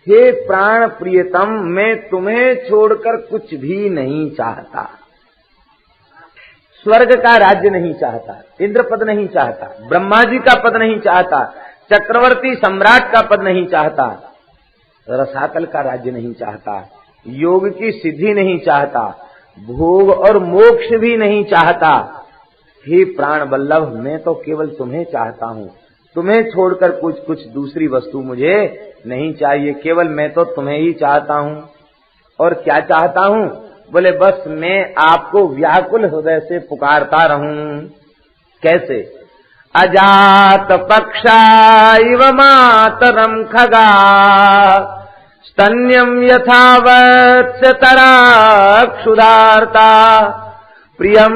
हे प्राण प्रियतम, मैं तुम्हें छोड़कर कुछ भी नहीं चाहता। स्वर्ग का राज्य नहीं चाहता, इंद्र पद नहीं चाहता, ब्रह्मा जी का पद नहीं चाहता, चक्रवर्ती सम्राट का पद नहीं चाहता, रसातल का राज्य नहीं चाहता, योग की सिद्धि नहीं चाहता, भोग और मोक्ष भी नहीं चाहता। हे प्राण वल्लभ, मैं तो केवल तुम्हें चाहता हूँ, तुम्हें छोड़कर कुछ दूसरी वस्तु मुझे नहीं चाहिए, केवल मैं तो तुम्हें ही चाहता हूँ। और क्या चाहता हूँ? बोले बस मैं आपको व्याकुल हृदय से पुकारता रहूं। कैसे? अजात पक्षा इव मातरम खगा स्तन्यम यथावत्सतरा क्षुधार्ता प्रियम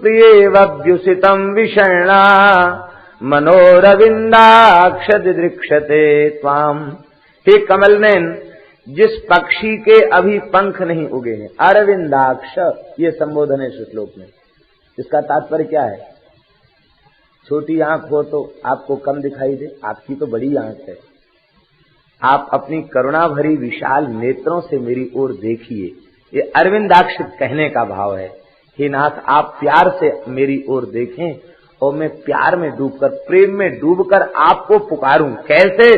प्रियेवभ्युसितम विषण्णा मनोरविंदाक्ष दिदृक्षते त्वाम। हे कमल नयन, जिस पक्षी के अभी पंख नहीं उगे हैं, अरविंदाक्ष ये संबोधन है इस श्लोक में। इसका तात्पर्य क्या है? छोटी आंख हो तो आपको कम दिखाई दे, आपकी तो बड़ी आंख है, आप अपनी करुणा भरी विशाल नेत्रों से मेरी ओर देखिए, ये अरविंदाक्ष कहने का भाव है। हे नाथ, आप प्यार से मेरी ओर देखें और मैं प्यार में डूबकर, प्रेम में डूबकर आपको पुकारूं। कैसे?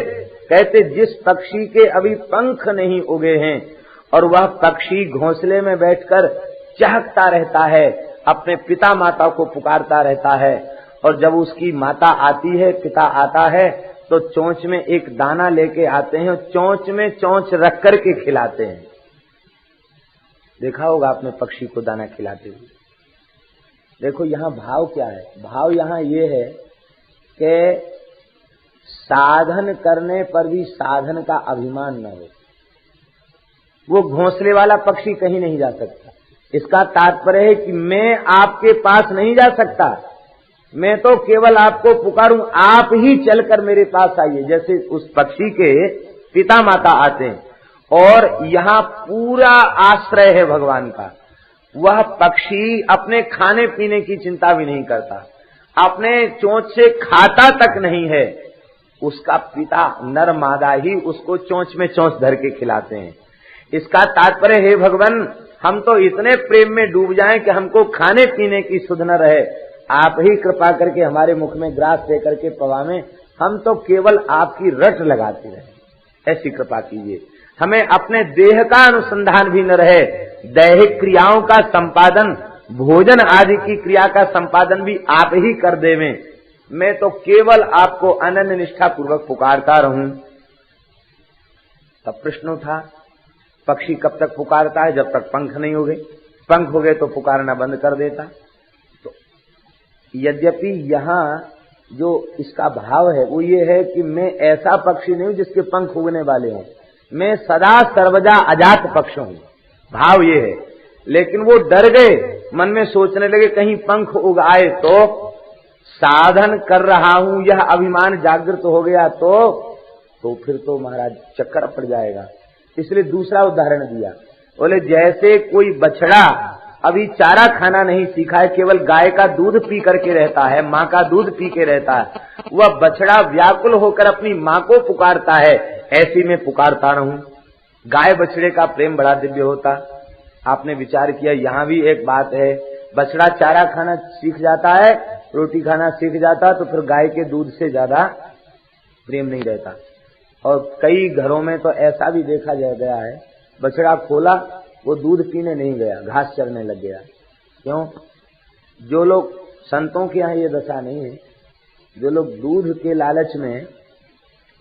कहते जिस पक्षी के अभी पंख नहीं उगे हैं और वह पक्षी घोंसले में बैठकर चहकता रहता है, अपने पिता माता को पुकारता रहता है, और जब उसकी माता आती है, पिता आता है, तो चोंच में एक दाना लेके आते हैं, चोंच में चोंच रख करके खिलाते हैं। देखा होगा आपने पक्षी को दाना खिलाते हुए। देखो यहाँ भाव क्या है? भाव यहाँ ये है कि साधन करने पर भी साधन का अभिमान न हो। वो घोंसले वाला पक्षी कहीं नहीं जा सकता। इसका तात्पर्य है कि मैं आपके पास नहीं जा सकता, मैं तो केवल आपको पुकारूं, आप ही चलकर मेरे पास आइए। जैसे उस पक्षी के पिता माता आते हैं और यहाँ पूरा आश्रय है भगवान का। वह पक्षी अपने खाने पीने की चिंता भी नहीं करता, अपने चोंच से खाता तक नहीं है, उसका पिता नर मादा ही उसको चोंच में चोंच धर के खिलाते हैं। इसका तात्पर्य है भगवान, हम तो इतने प्रेम में डूब जाएं कि हमको खाने पीने की सुध न रहे, आप ही कृपा करके हमारे मुख में ग्रास दे करके पवावें, हम तो केवल आपकी रट लगाते रहे। ऐसी कृपा कीजिए, हमें अपने देह का अनुसंधान भी न रहे, दैहिक क्रियाओं का संपादन, भोजन आदि की क्रिया का संपादन भी आप ही कर देवें। मैं तो केवल आपको अनन्य निष्ठा पूर्वक पुकारता रहूं। तब प्रश्न उठा, पक्षी कब तक पुकारता है? जब तक पंख नहीं हो गए। पंख हो गए तो पुकारना बंद कर देता। तो यद्यपि यहाँ जो इसका भाव है वो ये है कि मैं ऐसा पक्षी नहीं हूं जिसके पंख उगने वाले हों, मैं सदा सर्वदा अजात पक्ष हूं, भाव ये है। लेकिन वो डर गए, मन में सोचने लगे कहीं पंख उग आए तो, साधन कर रहा हूं यह अभिमान जागृत हो गया तो फिर तो महाराज चक्कर पड़ जाएगा। इसलिए दूसरा उदाहरण दिया, बोले जैसे कोई बछड़ा अभी चारा खाना नहीं सीखा है, केवल गाय का दूध पी करके रहता है, माँ का दूध पी के रहता है, वह बछड़ा व्याकुल होकर अपनी माँ को पुकारता है, ऐसी में पुकारता रहूं। गाय बछड़े का प्रेम बड़ा दिव्य होता। आपने विचार किया, यहाँ भी एक बात है, बछड़ा चारा खाना सीख जाता है, रोटी खाना सीख जाता, तो फिर गाय के दूध से ज्यादा प्रेम नहीं रहता। और कई घरों में तो ऐसा भी देखा गया है, बछड़ा खोला, वो दूध पीने नहीं गया, घास चरने लग गया। क्यों? जो लोग, संतों के यहाँ ये दशा नहीं है, जो लोग दूध के लालच में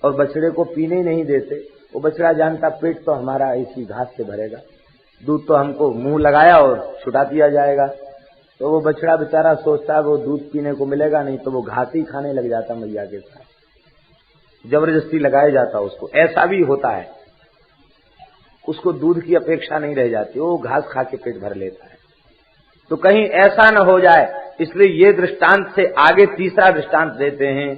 और बछड़े को पीने ही नहीं देते, वो बछड़ा जानता पेट तो हमारा इसी घास से भरेगा, दूध तो हमको मुंह लगाया और छुटा दिया जाएगा, तो वो बछड़ा बेचारा सोचता है वो दूध पीने को मिलेगा नहीं, तो वो घास ही खाने लग जाता मैया के साथ, जबरदस्ती लगाया जाता उसको। ऐसा भी होता है, उसको दूध की अपेक्षा नहीं रह जाती, वो घास खा के पेट भर लेता है। तो कहीं ऐसा न हो जाए, इसलिए ये दृष्टांत से आगे तीसरा दृष्टांत देते हैं।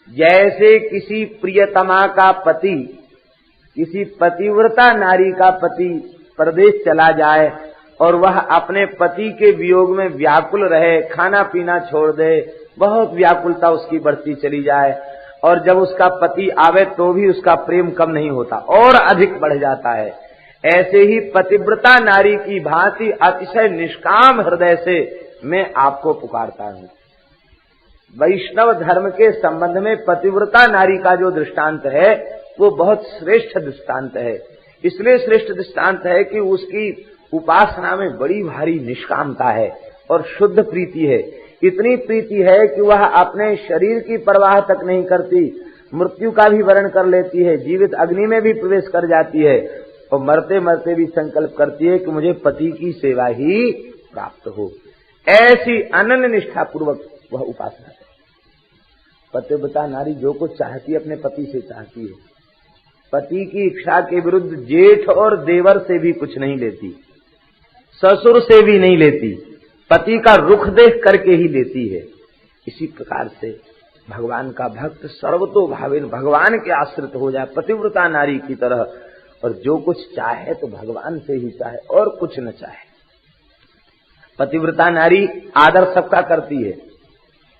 जैसे किसी प्रियतमा का पति, किसी पतिव्रता नारी का पति परदेश चला जाए और वह अपने पति के वियोग में व्याकुल रहे, खाना पीना छोड़ दे, बहुत व्याकुलता उसकी बढ़ती चली जाए, और जब उसका पति आवे तो भी उसका प्रेम कम नहीं होता, और अधिक बढ़ जाता है। ऐसे ही पतिव्रता नारी की भांति अतिशय निष्काम हृदय से मैं आपको पुकारता हूं। वैष्णव धर्म के संबंध में पतिव्रता नारी का जो दृष्टांत है वो बहुत श्रेष्ठ दृष्टांत है। इसलिए श्रेष्ठ दृष्टांत है कि उसकी उपासना में बड़ी भारी निष्कामता है और शुद्ध प्रीति है। इतनी प्रीति है कि वह अपने शरीर की परवाह तक नहीं करती, मृत्यु का भी वर्ण कर लेती है, जीवित अग्नि में भी प्रवेश कर जाती है और मरते मरते भी संकल्प करती है कि मुझे पति की सेवा ही प्राप्त हो। ऐसी अनन्य निष्ठा पूर्वक वह उपासना है। पतिव्रता नारी जो कुछ चाहती है अपने पति से चाहती है, पति की इच्छा के विरुद्ध जेठ और देवर से भी कुछ नहीं लेती, ससुर से भी नहीं लेती, पति का रुख देख करके ही लेती है। इसी प्रकार से भगवान का भक्त सर्वतो भावेन भगवान के आश्रित हो जाए पतिव्रता नारी की तरह, और जो कुछ चाहे तो भगवान से ही चाहे और कुछ न चाहे। पतिव्रता नारी आदर सबका करती है,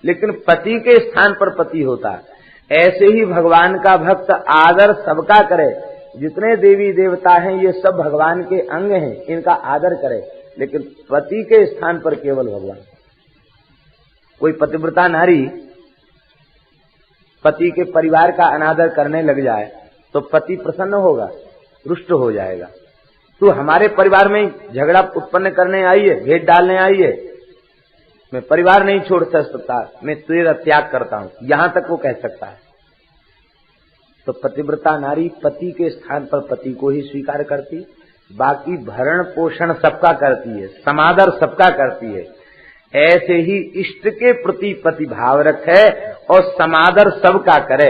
लेकिन पति के स्थान पर पति होता है। ऐसे ही भगवान का भक्त आदर सबका करे। जितने देवी देवता हैं ये सब भगवान के अंग हैं, इनका आदर करे, लेकिन पति के स्थान पर केवल भगवान। कोई पतिव्रता नारी पति के परिवार का अनादर करने लग जाए तो पति प्रसन्न होगा, रुष्ट हो जाएगा। तू हमारे परिवार में झगड़ा उत्पन्न करने आई है, भेद डालने आई है, मैं परिवार नहीं छोड़ सकता, मैं तेरा त्याग करता हूं, यहां तक वो कह सकता है। तो पतिव्रता नारी पति के स्थान पर पति को ही स्वीकार करती, बाकी भरण पोषण सबका करती है, समादर सबका करती है। ऐसे ही इष्ट के प्रति पति भाव रखे और समादर सबका करे।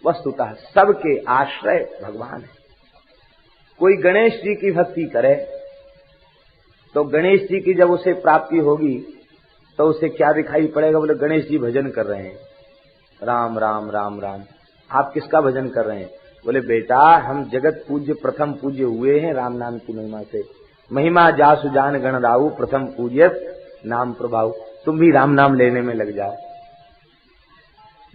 वस्तुतः सबके आश्रय भगवान है। कोई गणेश जी की भक्ति करे तो गणेश जी की जब उसे प्राप्ति होगी तो उसे क्या दिखाई पड़ेगा? बोले गणेश जी भजन कर रहे हैं, राम राम राम राम। आप किसका भजन कर रहे हैं? बोले बेटा हम जगत पूज्य प्रथम पूज्य हुए हैं राम नाम की महिमा से। महिमा जासु जान गण राऊ प्रथम पूज्यत नाम प्रभाऊ। तुम भी राम नाम लेने में लग जाओ।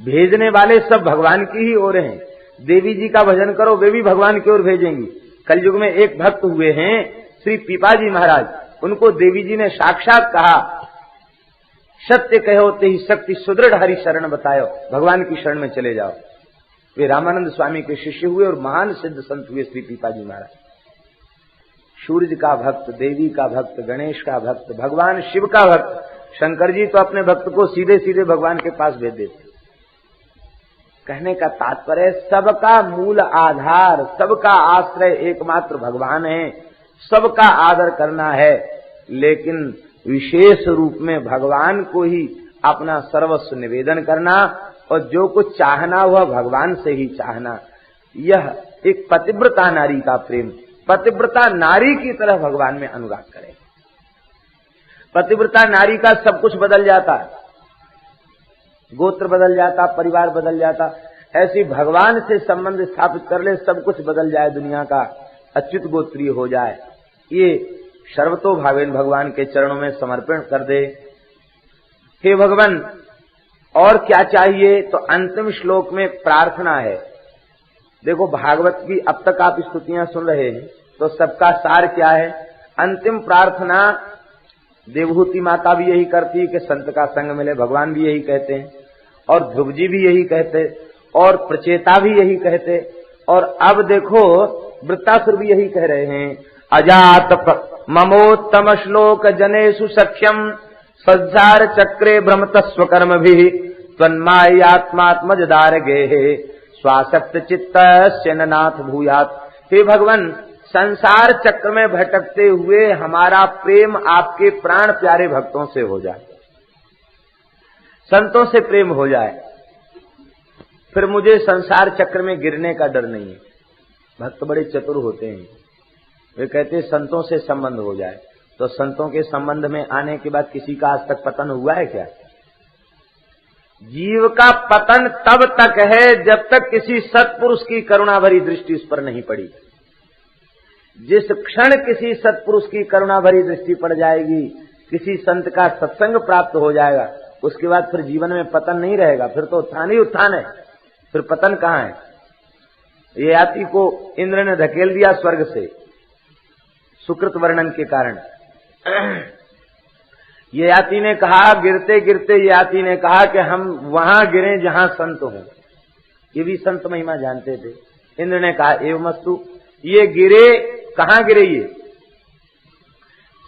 भेजने वाले सब भगवान की ही ओर हैं। देवी जी का भजन करो, वे भी भगवान की ओर भेजेंगी। कलयुग में एक भक्त हुए हैं श्री पीपाजी महाराज, उनको देवी जी ने साक्षात कहा सत्य कहो ते ही शक्ति सुदृढ़ हरि शरण बतायो, भगवान की शरण में चले जाओ। वे रामानंद स्वामी के शिष्य हुए और महान सिद्ध संत हुए श्री पीपाजी महाराज। सूर्य का भक्त, देवी का भक्त, गणेश का भक्त, भगवान शिव का भक्त। शंकर जी तो अपने भक्त को सीधे सीधे भगवान के पास भेज देते। कहने का तात्पर्य सबका मूल आधार, सबका आश्रय एकमात्र भगवान है। सबका आदर करना है, लेकिन विशेष रूप में भगवान को ही अपना सर्वस्व निवेदन करना और जो कुछ चाहना वह भगवान से ही चाहना। यह एक पतिव्रता नारी का प्रेम। पतिव्रता नारी की तरह भगवान में अनुराग करे। पतिव्रता नारी का सब कुछ बदल जाता है, गोत्र बदल जाता, परिवार बदल जाता। ऐसी भगवान से संबंध स्थापित कर ले, सब कुछ बदल जाए, दुनिया का अच्युत गोत्रीय हो जाए। ये सर्वतो भावेन भगवान के चरणों में समर्पण कर दे। हे भगवान और क्या चाहिए? तो अंतिम श्लोक में प्रार्थना है। देखो भागवत की अब तक आप स्तुतियां सुन रहे हैं तो सबका सार क्या है? अंतिम प्रार्थना देवहूति माता भी यही करती है कि संत का संग मिले, भगवान भी यही कहते हैं और ध्रुव जी भी यही कहते और प्रचेता भी यही कहते। और अब देखो वृत्तासुर भी यही कह रहे हैं, अजात ममोत्तम श्लोक जनेषु सख्यम सज्जार चक्रे भ्रमत स्वकर्म भी त्वन्मायात्मात्मजदार गेहे स्वासक्त चित्तस्य नाथ भूयात। हे भगवान संसार चक्र में भटकते हुए हमारा प्रेम आपके प्राण प्यारे भक्तों से हो जाए, संतों से प्रेम हो जाए, फिर मुझे संसार चक्र में गिरने का डर नहीं है। भक्त बड़े चतुर होते हैं, वे कहते हैं संतों से संबंध हो जाए। तो संतों के संबंध में आने के बाद किसी का आज तक पतन हुआ है क्या? जीव का पतन तब तक है जब तक किसी सत्पुरुष की करुणा भरी दृष्टि उस पर नहीं पड़ी। जिस क्षण किसी सत्पुरुष की करुणा भरी दृष्टि पड़ जाएगी, किसी संत का सत्संग प्राप्त हो जाएगा, उसके बाद फिर जीवन में पतन नहीं रहेगा, फिर तो उत्थान ही उत्थान है, फिर पतन कहाँ है। ययाति को इंद्र ने धकेल दिया स्वर्ग से सुकृत वर्णन के कारण। ययाति ने कहा, गिरते गिरते ययाति ने कहा कि हम वहां गिरे जहां संत हों। ये भी संत महिमा जानते थे। इंद्र ने कहा, एवमस्तु, ये गिरे, कहां गिरे? ये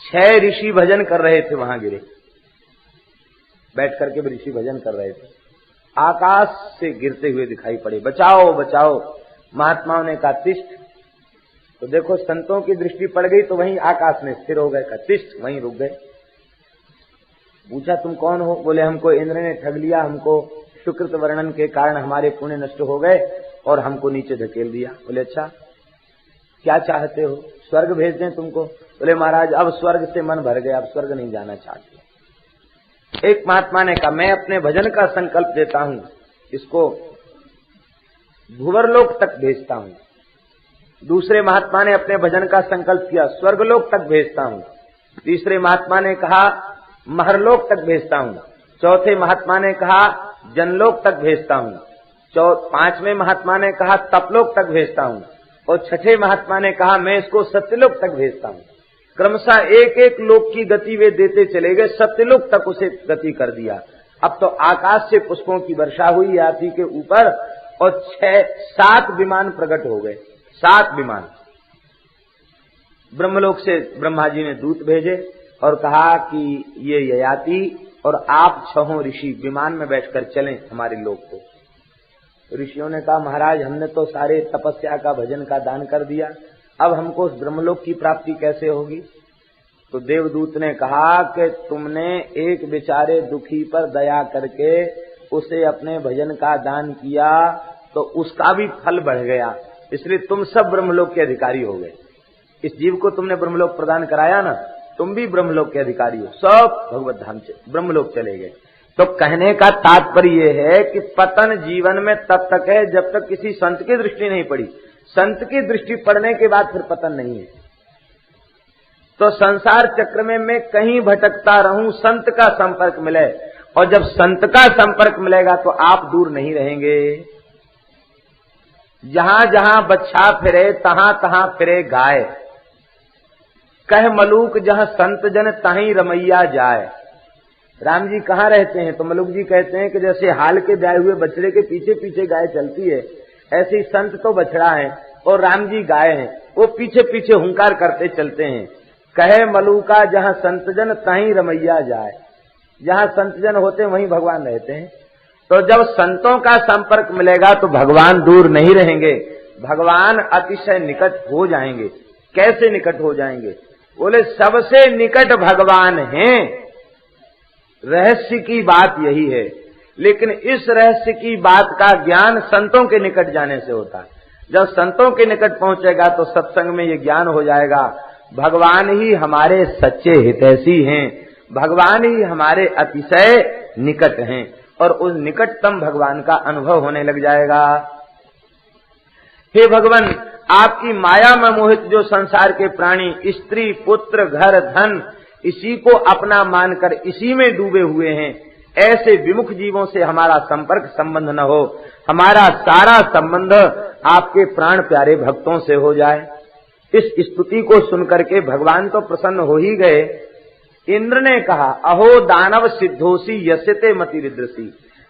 6 ऋषि भजन कर रहे थे, वहां गिरे, बैठ करके भी ऋषि भजन कर रहे थे। आकाश से गिरते हुए दिखाई पड़े, बचाओ बचाओ। महात्माओं ने कहा, तिष्ठ। तो देखो, संतों की दृष्टि पड़ गई तो वहीं आकाश में स्थिर हो गए, कहा तिष्ठ, वहीं रुक गए। पूछा, तुम कौन हो? बोले, हमको इंद्र ने ठग लिया, हमको सुकृत वर्णन के कारण हमारे पुण्य नष्ट हो गए और हमको नीचे धकेल दिया। बोले, अच्छा क्या चाहते हो, स्वर्ग भेज दें तुमको? बोले, महाराज अब स्वर्ग से मन भर गया, अब स्वर्ग नहीं जाना चाहते। एक महात्मा ने कहा, मैं अपने भजन का संकल्प देता हूं, इसको भुवरलोक तक भेजता हूं। दूसरे महात्मा ने अपने भजन का संकल्प किया, स्वर्गलोक तक भेजता हूं। तीसरे महात्मा ने कहा, महरलोक तक भेजता हूं। चौथे महात्मा ने कहा, जनलोक तक भेजता हूं। पांचवें महात्मा ने कहा, तपलोक तक भेजता हूं। और छठे महात्मा ने कहा, मैं इसको सत्यलोक तक भेजता हूं। क्रमशः एक एक लोक की गति वे देते चले गए, सत्यलोक तक उसे गति कर दिया। अब तो आकाश से पुष्पों की वर्षा हुई हाथी के ऊपर और 7 विमान प्रकट हो गए, 7 विमान। ब्रह्मलोक से ब्रह्मा जी ने दूत भेजे और कहा कि ये ययाति और आप 6 ऋषि विमान में बैठकर चलें हमारे लोक को। ऋषियों ने कहा, महाराज हमने तो सारे तपस्या का भजन का दान कर दिया, अब हमको उस ब्रह्मलोक की प्राप्ति कैसे होगी? तो देवदूत ने कहा कि तुमने एक बेचारे दुखी पर दया करके उसे अपने भजन का दान किया तो उसका भी फल बढ़ गया, इसलिए तुम सब ब्रह्मलोक के अधिकारी हो गए। इस जीव को तुमने ब्रह्मलोक प्रदान कराया ना, तुम भी ब्रह्मलोक के अधिकारी हो, सब भगवत धाम से ब्रह्मलोक चले गए। तो कहने का तात्पर्य यह है कि पतन जीवन में तब तक है जब तक किसी संत की दृष्टि नहीं पड़ी। संत की दृष्टि पड़ने के बाद फिर पतन नहीं है। तो संसार चक्र में मैं कहीं भटकता रहूं, संत का संपर्क मिले, और जब संत का संपर्क मिलेगा तो आप दूर नहीं रहेंगे। जहां जहां बच्छा फिरे तहां तहां फिरे गाय, कह मलूक जहां संत जन ताहीं रमैया जाए। राम जी कहाँ रहते हैं? तो मलुक जी कहते हैं कि जैसे हाल के ब्याए हुए बछड़े के पीछे पीछे गाय चलती है, ऐसे ही संत तो बछड़ा है और राम जी गाय हैं, वो पीछे पीछे हुंकार करते चलते हैं। कहे मलूका जहां संतजन ताहीं रमैया जाए, जहां संतजन होते हैं वहीं भगवान रहते हैं। तो जब संतों का संपर्क मिलेगा तो भगवान दूर नहीं रहेंगे, भगवान अतिशय निकट हो जाएंगे। कैसे निकट हो जाएंगे? बोले, सबसे निकट भगवान हैं। रहस्य की बात यही है, लेकिन इस रहस्य की बात का ज्ञान संतों के निकट जाने से होता है। जब संतों के निकट पहुंचेगा तो सत्संग में ये ज्ञान हो जाएगा, भगवान ही हमारे सच्चे हितैषी हैं, भगवान ही हमारे अतिशय निकट हैं, और उस निकटतम भगवान का अनुभव होने लग जाएगा। हे भगवान, आपकी माया में मोहित जो संसार के प्राणी स्त्री पुत्र घर धन इसी को अपना मानकर इसी में डूबे हुए हैं, ऐसे विमुख जीवों से हमारा संपर्क संबंध न हो, हमारा सारा संबंध आपके प्राण प्यारे भक्तों से हो जाए। इस स्तुति को सुनकर के भगवान तो प्रसन्न हो ही गए। इंद्र ने कहा, अहो दानव सिद्धोसी यस्यते मति रिद्रसी।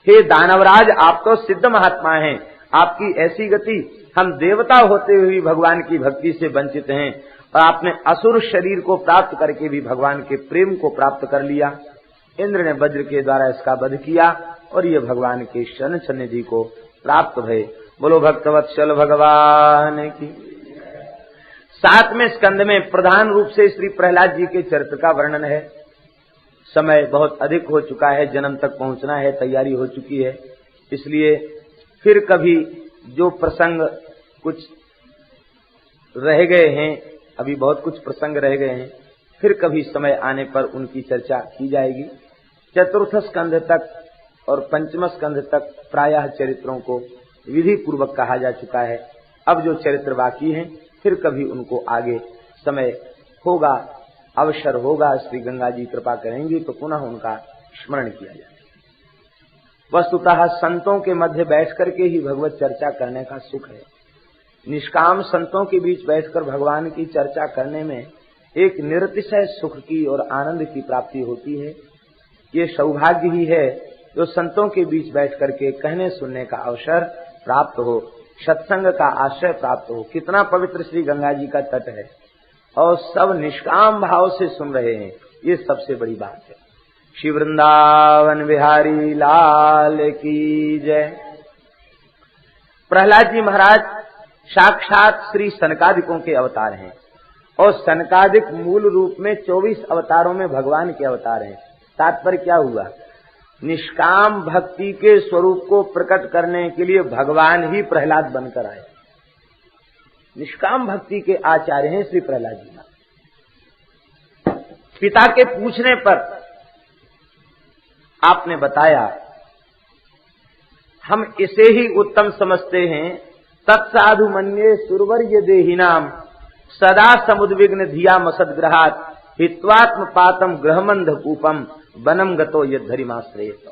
हे दानवराज, आप तो सिद्ध महात्मा हैं, आपकी ऐसी गति, हम देवता होते हुए भगवान की भक्ति से वंचित हैं, और आपने असुर शरीर को प्राप्त करके भी भगवान के प्रेम को प्राप्त कर लिया। इंद्र ने वज्र के द्वारा इसका वध किया और ये भगवान के शरण सन्निधि को प्राप्त भये। बोलो भक्तवत्सल भगवान की। 7वें स्कंद में प्रधान रूप से श्री प्रहलाद जी के चरित्र का वर्णन है। समय बहुत अधिक हो चुका है, जन्म तक पहुंचना है, तैयारी हो चुकी है, इसलिए फिर कभी जो प्रसंग कुछ रह गए हैं, अभी बहुत कुछ प्रसंग रह गए हैं, फिर कभी समय आने पर उनकी चर्चा की जाएगी। चतुर्थ स्कंध तक और 5वें स्कंध तक प्रायः चरित्रों को विधि पूर्वक कहा जा चुका है। अब जो चरित्र बाकी हैं, फिर कभी उनको आगे समय होगा, अवसर होगा, श्री गंगा जी कृपा करेंगी तो पुनः उनका स्मरण किया जाए। वस्तुतः संतों के मध्य बैठ करके ही भगवत चर्चा करने का सुख है। निष्काम संतों के बीच बैठकर भगवान की चर्चा करने में एक निरतिशय सुख की और आनंद की प्राप्ति होती है। ये सौभाग्य ही है जो संतों के बीच बैठ करके कहने सुनने का अवसर प्राप्त हो, सत्संग का आश्रय प्राप्त हो। कितना पवित्र श्री गंगा जी का तट है और सब निष्काम भाव से सुन रहे हैं, ये सबसे बड़ी बात है। श्री वृंदावन बिहारी लाल की जय। प्रहलाद जी महाराज साक्षात श्री सनकादिकों के अवतार हैं और सनकादिक मूल रूप में 24 अवतारों में भगवान के अवतार हैं। तात्पर्य क्या हुआ? निष्काम भक्ति के स्वरूप को प्रकट करने के लिए भगवान ही प्रहलाद बनकर आए। निष्काम भक्ति के आचार्य हैं श्री प्रहलाद जी। पिता के पूछने पर आपने बताया, हम इसे ही उत्तम समझते हैं। तत्साधु मन्ये सुरवर्य देहिनाम सदा समुद्विग्न धिया मसद्ग्रहात हित्वात्म पातम ग्रहमंध कूपम वनम गतो यद्धरिमाश्रयेत।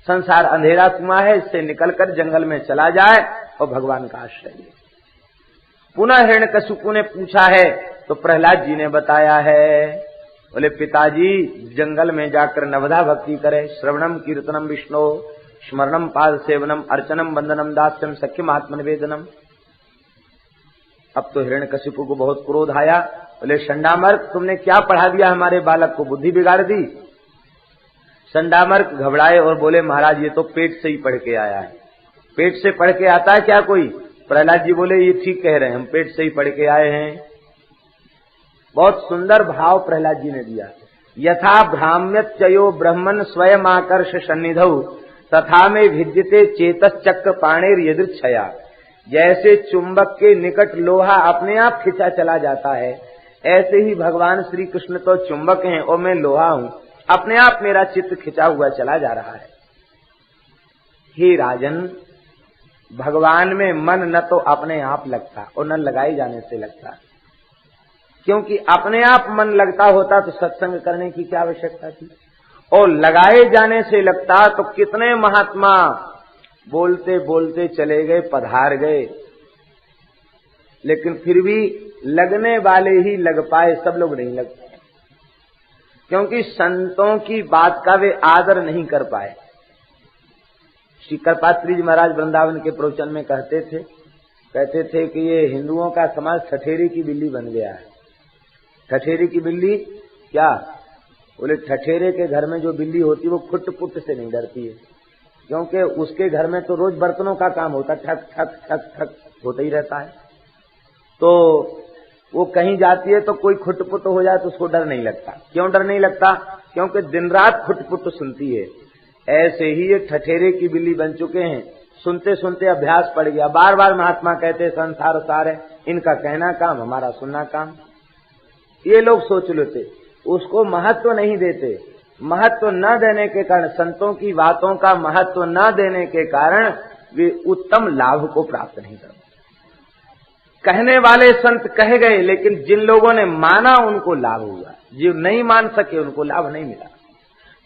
संसार अंधेरा कुआं है, इससे निकलकर जंगल में चला जाए और भगवान का आश्रय ले। पुनः हिरण्यकशिपु ने पूछा है तो प्रहलाद जी ने बताया है, बोले पिताजी जंगल में जाकर नवधा भक्ति करे, श्रवणम कीर्तनम विष्णु स्मरणम पाद सेवनम अर्चनम वंदनम दास्यम सख्यम आत्मनिवेदनम। अब तो हिरण्यकशिपु को बहुत क्रोध आया। बोले संडामर्क, तुमने क्या पढ़ा दिया हमारे बालक को, बुद्धि बिगाड़ दी। संडामर्क घबराए और बोले महाराज ये तो पेट से ही पढ़ के आया है। पेट से पढ़ के आता है क्या कोई? प्रहलाद जी बोले ये ठीक कह रहे हैं, हम पेट से ही पढ़ के आए हैं। बहुत सुंदर भाव प्रहलाद जी ने दिया। यथा भ्राम्यच्चयो ब्रह्मन स्वयं आकर्ष सन्निधौ तथा में भिद्यते चेतश्चक्र पाणेर यदृच्छया। जैसे चुंबक के निकट लोहा अपने आप खिंचा चला जाता है, ऐसे ही भगवान श्री कृष्ण तो चुंबक हैं और मैं लोहा हूं, अपने आप मेरा चित्त खिंचा हुआ चला जा रहा है। हे राजन, भगवान में मन न तो अपने आप लगता और न लगाए जाने से लगता, क्योंकि अपने आप मन लगता होता तो सत्संग करने की क्या आवश्यकता थी, और लगाए जाने से लगता तो कितने महात्मा बोलते बोलते चले गए, पधार गए, लेकिन फिर भी लगने वाले ही लग पाए, सब लोग नहीं लग पाए, क्योंकि संतों की बात का वे आदर नहीं कर पाए। श्री करपात्री जी महाराज वृंदावन के प्रवचन में कहते थे कि ये हिंदुओं का समाज ठठेरी की बिल्ली बन गया है। ठठेरी की बिल्ली क्या? बोले ठठेरे के घर में जो बिल्ली होती है वो खुट पुट से नहीं डरती है, क्योंकि उसके घर में तो रोज बर्तनों का काम होता, ठक ठक ठक ठक होता ही रहता है। तो वो कहीं जाती है तो कोई खुटपुट हो जाए तो उसको डर नहीं लगता। क्यों डर नहीं लगता? क्योंकि दिन रात खुटपुट सुनती है। ऐसे ही ये ठठेरे की बिल्ली बन चुके हैं, सुनते सुनते अभ्यास पड़ गया। बार बार महात्मा कहते संसार सार है, इनका कहना काम हमारा सुनना काम। ये लोग सोच लेते, उसको महत्व नहीं देते। महत्व न देने के कारण, संतों की बातों का महत्व न देने के कारण वे उत्तम लाभ को प्राप्त नहीं करते। कहने वाले संत कह गए, लेकिन जिन लोगों ने माना उनको लाभ हुआ, जो नहीं मान सके उनको लाभ नहीं मिला।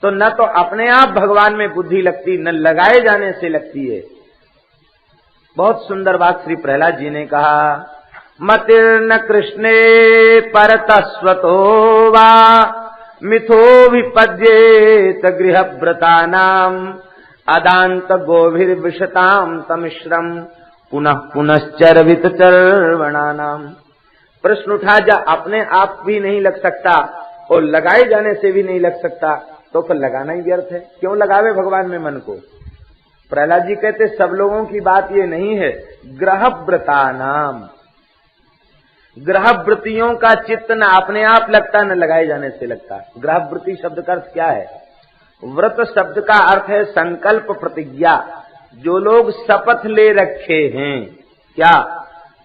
तो न तो अपने आप भगवान में बुद्धि लगती, न लगाए जाने से लगती है। बहुत सुंदर बात श्री प्रहलाद जी ने कहा, मतिर्न कृष्णे परतस्वतो वा मिथो विपद्येत गृहव्रतानाम अदांत गोभिर्विशताम तमिश्रम पुनः पुनश्चरवित चर्वणानाम। प्रश्न उठा, जा अपने आप भी नहीं लग सकता और लगाए जाने से भी नहीं लग सकता तो फिर लगाना ही व्यर्थ है। क्यों लगावे भगवान में मन को? प्रहलाद जी कहते सब लोगों की बात ये नहीं है। ग्रहव्रतानाम, ग्रहव्रतियों का चित्त न अपने आप लगता न लगाए जाने से लगता। ग्रहव्रति शब्द का अर्थ क्या है? व्रत शब्द का अर्थ है संकल्प प्रतिज्ञा। जो लोग शपथ ले रखे हैं, क्या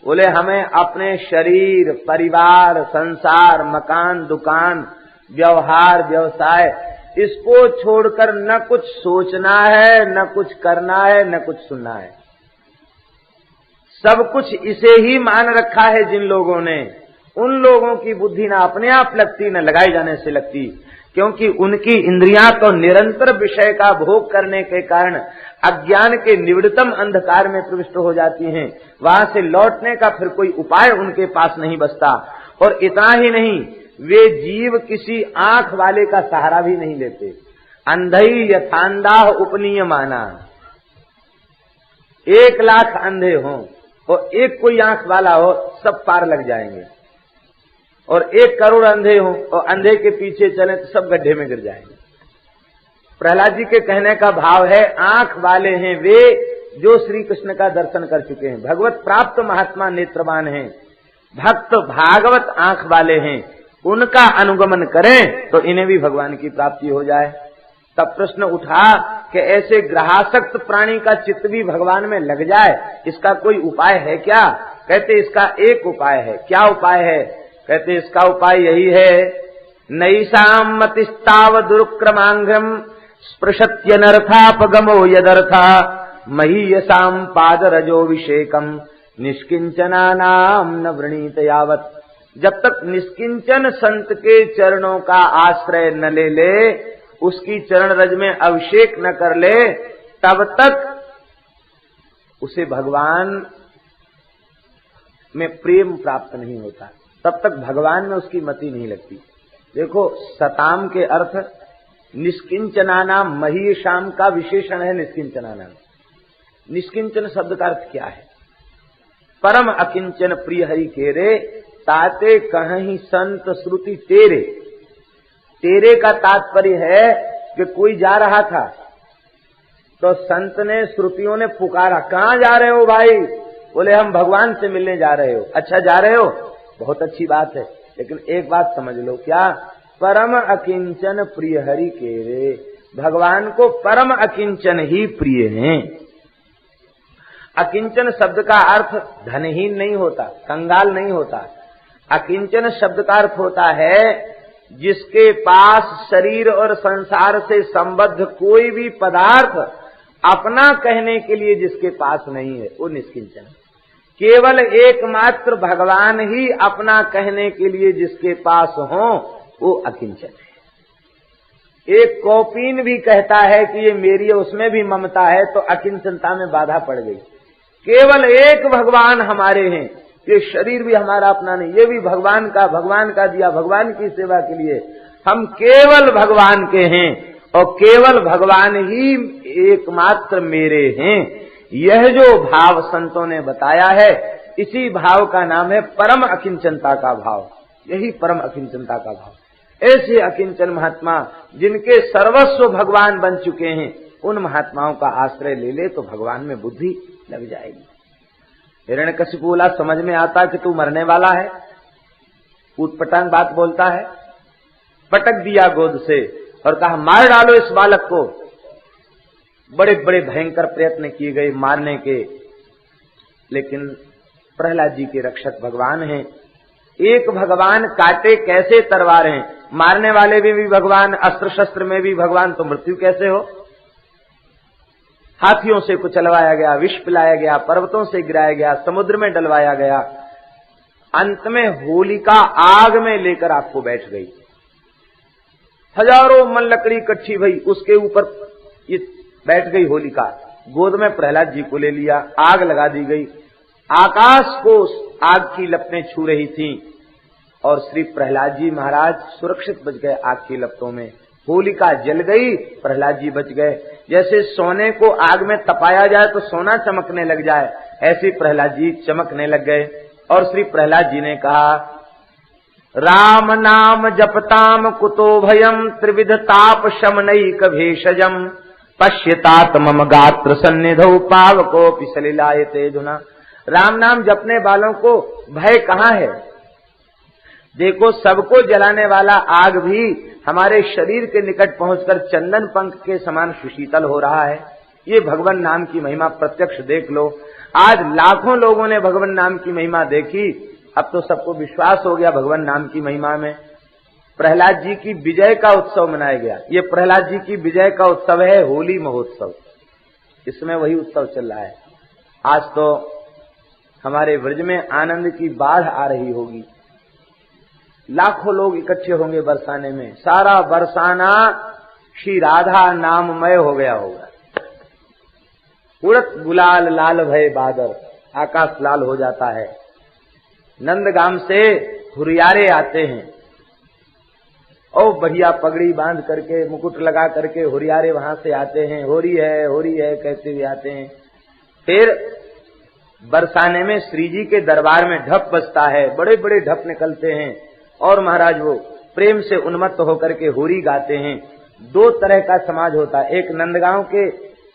बोले हमें अपने शरीर, परिवार, संसार, मकान, दुकान, व्यवहार, व्यवसाय, इसको छोड़कर न कुछ सोचना है, न कुछ करना है, न कुछ सुनना है। सब कुछ इसे ही मान रखा है जिन लोगों ने, उन लोगों की बुद्धि ना अपने आप लगती न लगाए जाने से लगती। क्योंकि उनकी इंद्रियां तो निरंतर विषय का भोग करने के कारण अज्ञान के निविड़तम अंधकार में प्रविष्ट हो जाती हैं। वहां से लौटने का फिर कोई उपाय उनके पास नहीं बचता। और इतना ही नहीं, वे जीव किसी आंख वाले का सहारा भी नहीं लेते। अंधई यथांधाह उपनीयमाना, 1,00,000 अंधे हों और एक कोई आंख वाला हो, सब पार लग जाएंगे। और 1 करोड़ अंधे हों और अंधे के पीछे चलें तो सब गड्ढे में गिर जाएंगे। प्रहलाद जी के कहने का भाव है, आंख वाले हैं वे जो श्री कृष्ण का दर्शन कर चुके हैं, भगवत प्राप्त महात्मा नेत्रवान हैं, भक्त भागवत आंख वाले हैं, उनका अनुगमन करें तो इन्हें भी भगवान की प्राप्ति हो जाए। तब प्रश्न उठा कि ऐसे ग्रहासक्त प्राणी का चित्त भी भगवान में लग जाए, इसका कोई उपाय है क्या? कहते इसका एक उपाय है। क्या उपाय है? कहते इसका उपाय यही है, नैषाम मतिस्ताव दुरुक्रमांघ्रम स्पृशत्यनर्थापगमो यदर्था महीयसाम पादरजोभिषेकम निष्किंचनानाम न वृणीत यावत। जब तक निष्किंचन संत के चरणों का आश्रय न ले ले, उसकी चरण रज में अभिषेक न कर ले, तब तक उसे भगवान में प्रेम प्राप्त नहीं होता, तब तक भगवान में उसकी मति नहीं लगती। देखो, सताम के अर्थ निष्किंचनानाम, महीयसाम का विशेषण है निष्किंचनानाम। निष्किंचन शब्द का अर्थ क्या है? परम अकिंचन प्रिय हरि केरे, ताते कहीं संत श्रुति तेरे। तेरे का तात्पर्य है कि कोई जा रहा था तो संत ने, श्रुतियों ने पुकारा, कहां जा रहे हो भाई? बोले हम भगवान से मिलने जा रहे हो। अच्छा, जा रहे हो, बहुत अच्छी बात है, लेकिन एक बात समझ लो, क्या? परम अकिंचन प्रिय हरि केरे, भगवान को परम अकिंचन ही प्रिय हैं। अकिंचन शब्द का अर्थ धनहीन नहीं होता, कंगाल नहीं होता। अकिंचन शब्द का अर्थ होता है जिसके पास शरीर और संसार से संबद्ध कोई भी पदार्थ अपना कहने के लिए जिसके पास नहीं है, वो निष्किंचन। केवल एकमात्र भगवान ही अपना कहने के लिए जिसके पास हो, वो अकिंचन है। एक कौपीन भी कहता है कि ये मेरी है, उसमें भी ममता है, तो अकिंचनता में बाधा पड़ गई। केवल एक भगवान हमारे हैं, ये शरीर भी हमारा अपना नहीं, ये भी भगवान का दिया, भगवान की सेवा के लिए। हम केवल भगवान के हैं और केवल भगवान ही एकमात्र मेरे हैं। यह जो भाव संतों ने बताया है, इसी भाव का नाम है परम अकिंचनता का भाव। यही परम अकिंचनता का भाव। ऐसे अकिंचन महात्मा जिनके सर्वस्व भगवान बन चुके हैं, उन महात्माओं का आश्रय ले ले तो भगवान में बुद्धि लग जाएगी। हिरण्यकशिपु बोला, समझ में आता कि तू मरने वाला है, ऊटपटांग बात बोलता है, पटक दिया गोद से और कहा मार डालो इस बालक को। बड़े बड़े भयंकर प्रयत्न किए गए मारने के, लेकिन प्रहलाद जी के रक्षक भगवान हैं। एक भगवान काटे कैसे तलवार हैं, मारने वाले में भी भगवान, अस्त्र शस्त्र में भी भगवान, तो मृत्यु कैसे हो? हाथियों से कुचलवाया गया, विष पिलाया गया, पर्वतों से गिराया गया, समुद्र में डलवाया गया, अंत में होलिका आग में लेकर आपको बैठ गई। हजारों मन लकड़ी इकट्ठी भई, उसके ऊपर ये बैठ गई होलिका, गोद में प्रहलाद जी को ले लिया, आग लगा दी गई, आकाश को आग की लपटें छू रही थीं और श्री प्रहलाद जी महाराज सुरक्षित बच गए आग की लपटों में। होलिका जल गई, प्रहलाद जी बच गए। जैसे सोने को आग में तपाया जाए तो सोना चमकने लग जाए, ऐसे प्रहलाद जी चमकने लग गए। और श्री प्रहलाद जी ने कहा, राम नाम जपताम कुतो भयम त्रिविध ताप शमनैक भेषजम पश्यतात मम गात्र सन्निधौ पावकोपि सलिलायते धुना। राम नाम जपने वालों को भय कहाँ है? देखो, सबको जलाने वाला आग भी हमारे शरीर के निकट पहुंचकर चंदन पंख के समान सुशीतल हो रहा है। ये भगवान नाम की महिमा प्रत्यक्ष देख लो। आज लाखों लोगों ने भगवान नाम की महिमा देखी, अब तो सबको विश्वास हो गया भगवान नाम की महिमा में। प्रहलाद जी की विजय का उत्सव मनाया गया। ये प्रहलाद जी की विजय का उत्सव है होली महोत्सव, इसमें वही उत्सव चल रहा है। आज तो हमारे ब्रज में आनंद की बाढ़ आ रही होगी। लाखों लोग इकट्ठे होंगे बरसाने में, सारा बरसाना श्री राधा नाममय हो गया होगा। उड़त गुलाल लाल भय बादर, आकाश लाल हो जाता है। नंदगाम से हुरियारे आते हैं और बढ़िया पगड़ी बांध करके, मुकुट लगा करके हुरियारे वहां से आते हैं, हो रही है कहते हुए आते हैं। फिर बरसाने में श्री जी के दरबार में ढप बजता है, बड़े बड़े ढप निकलते हैं और महाराज वो प्रेम से उन्मत्त होकर के होरी गाते हैं। दो तरह का समाज होता है, एक नंदगांव के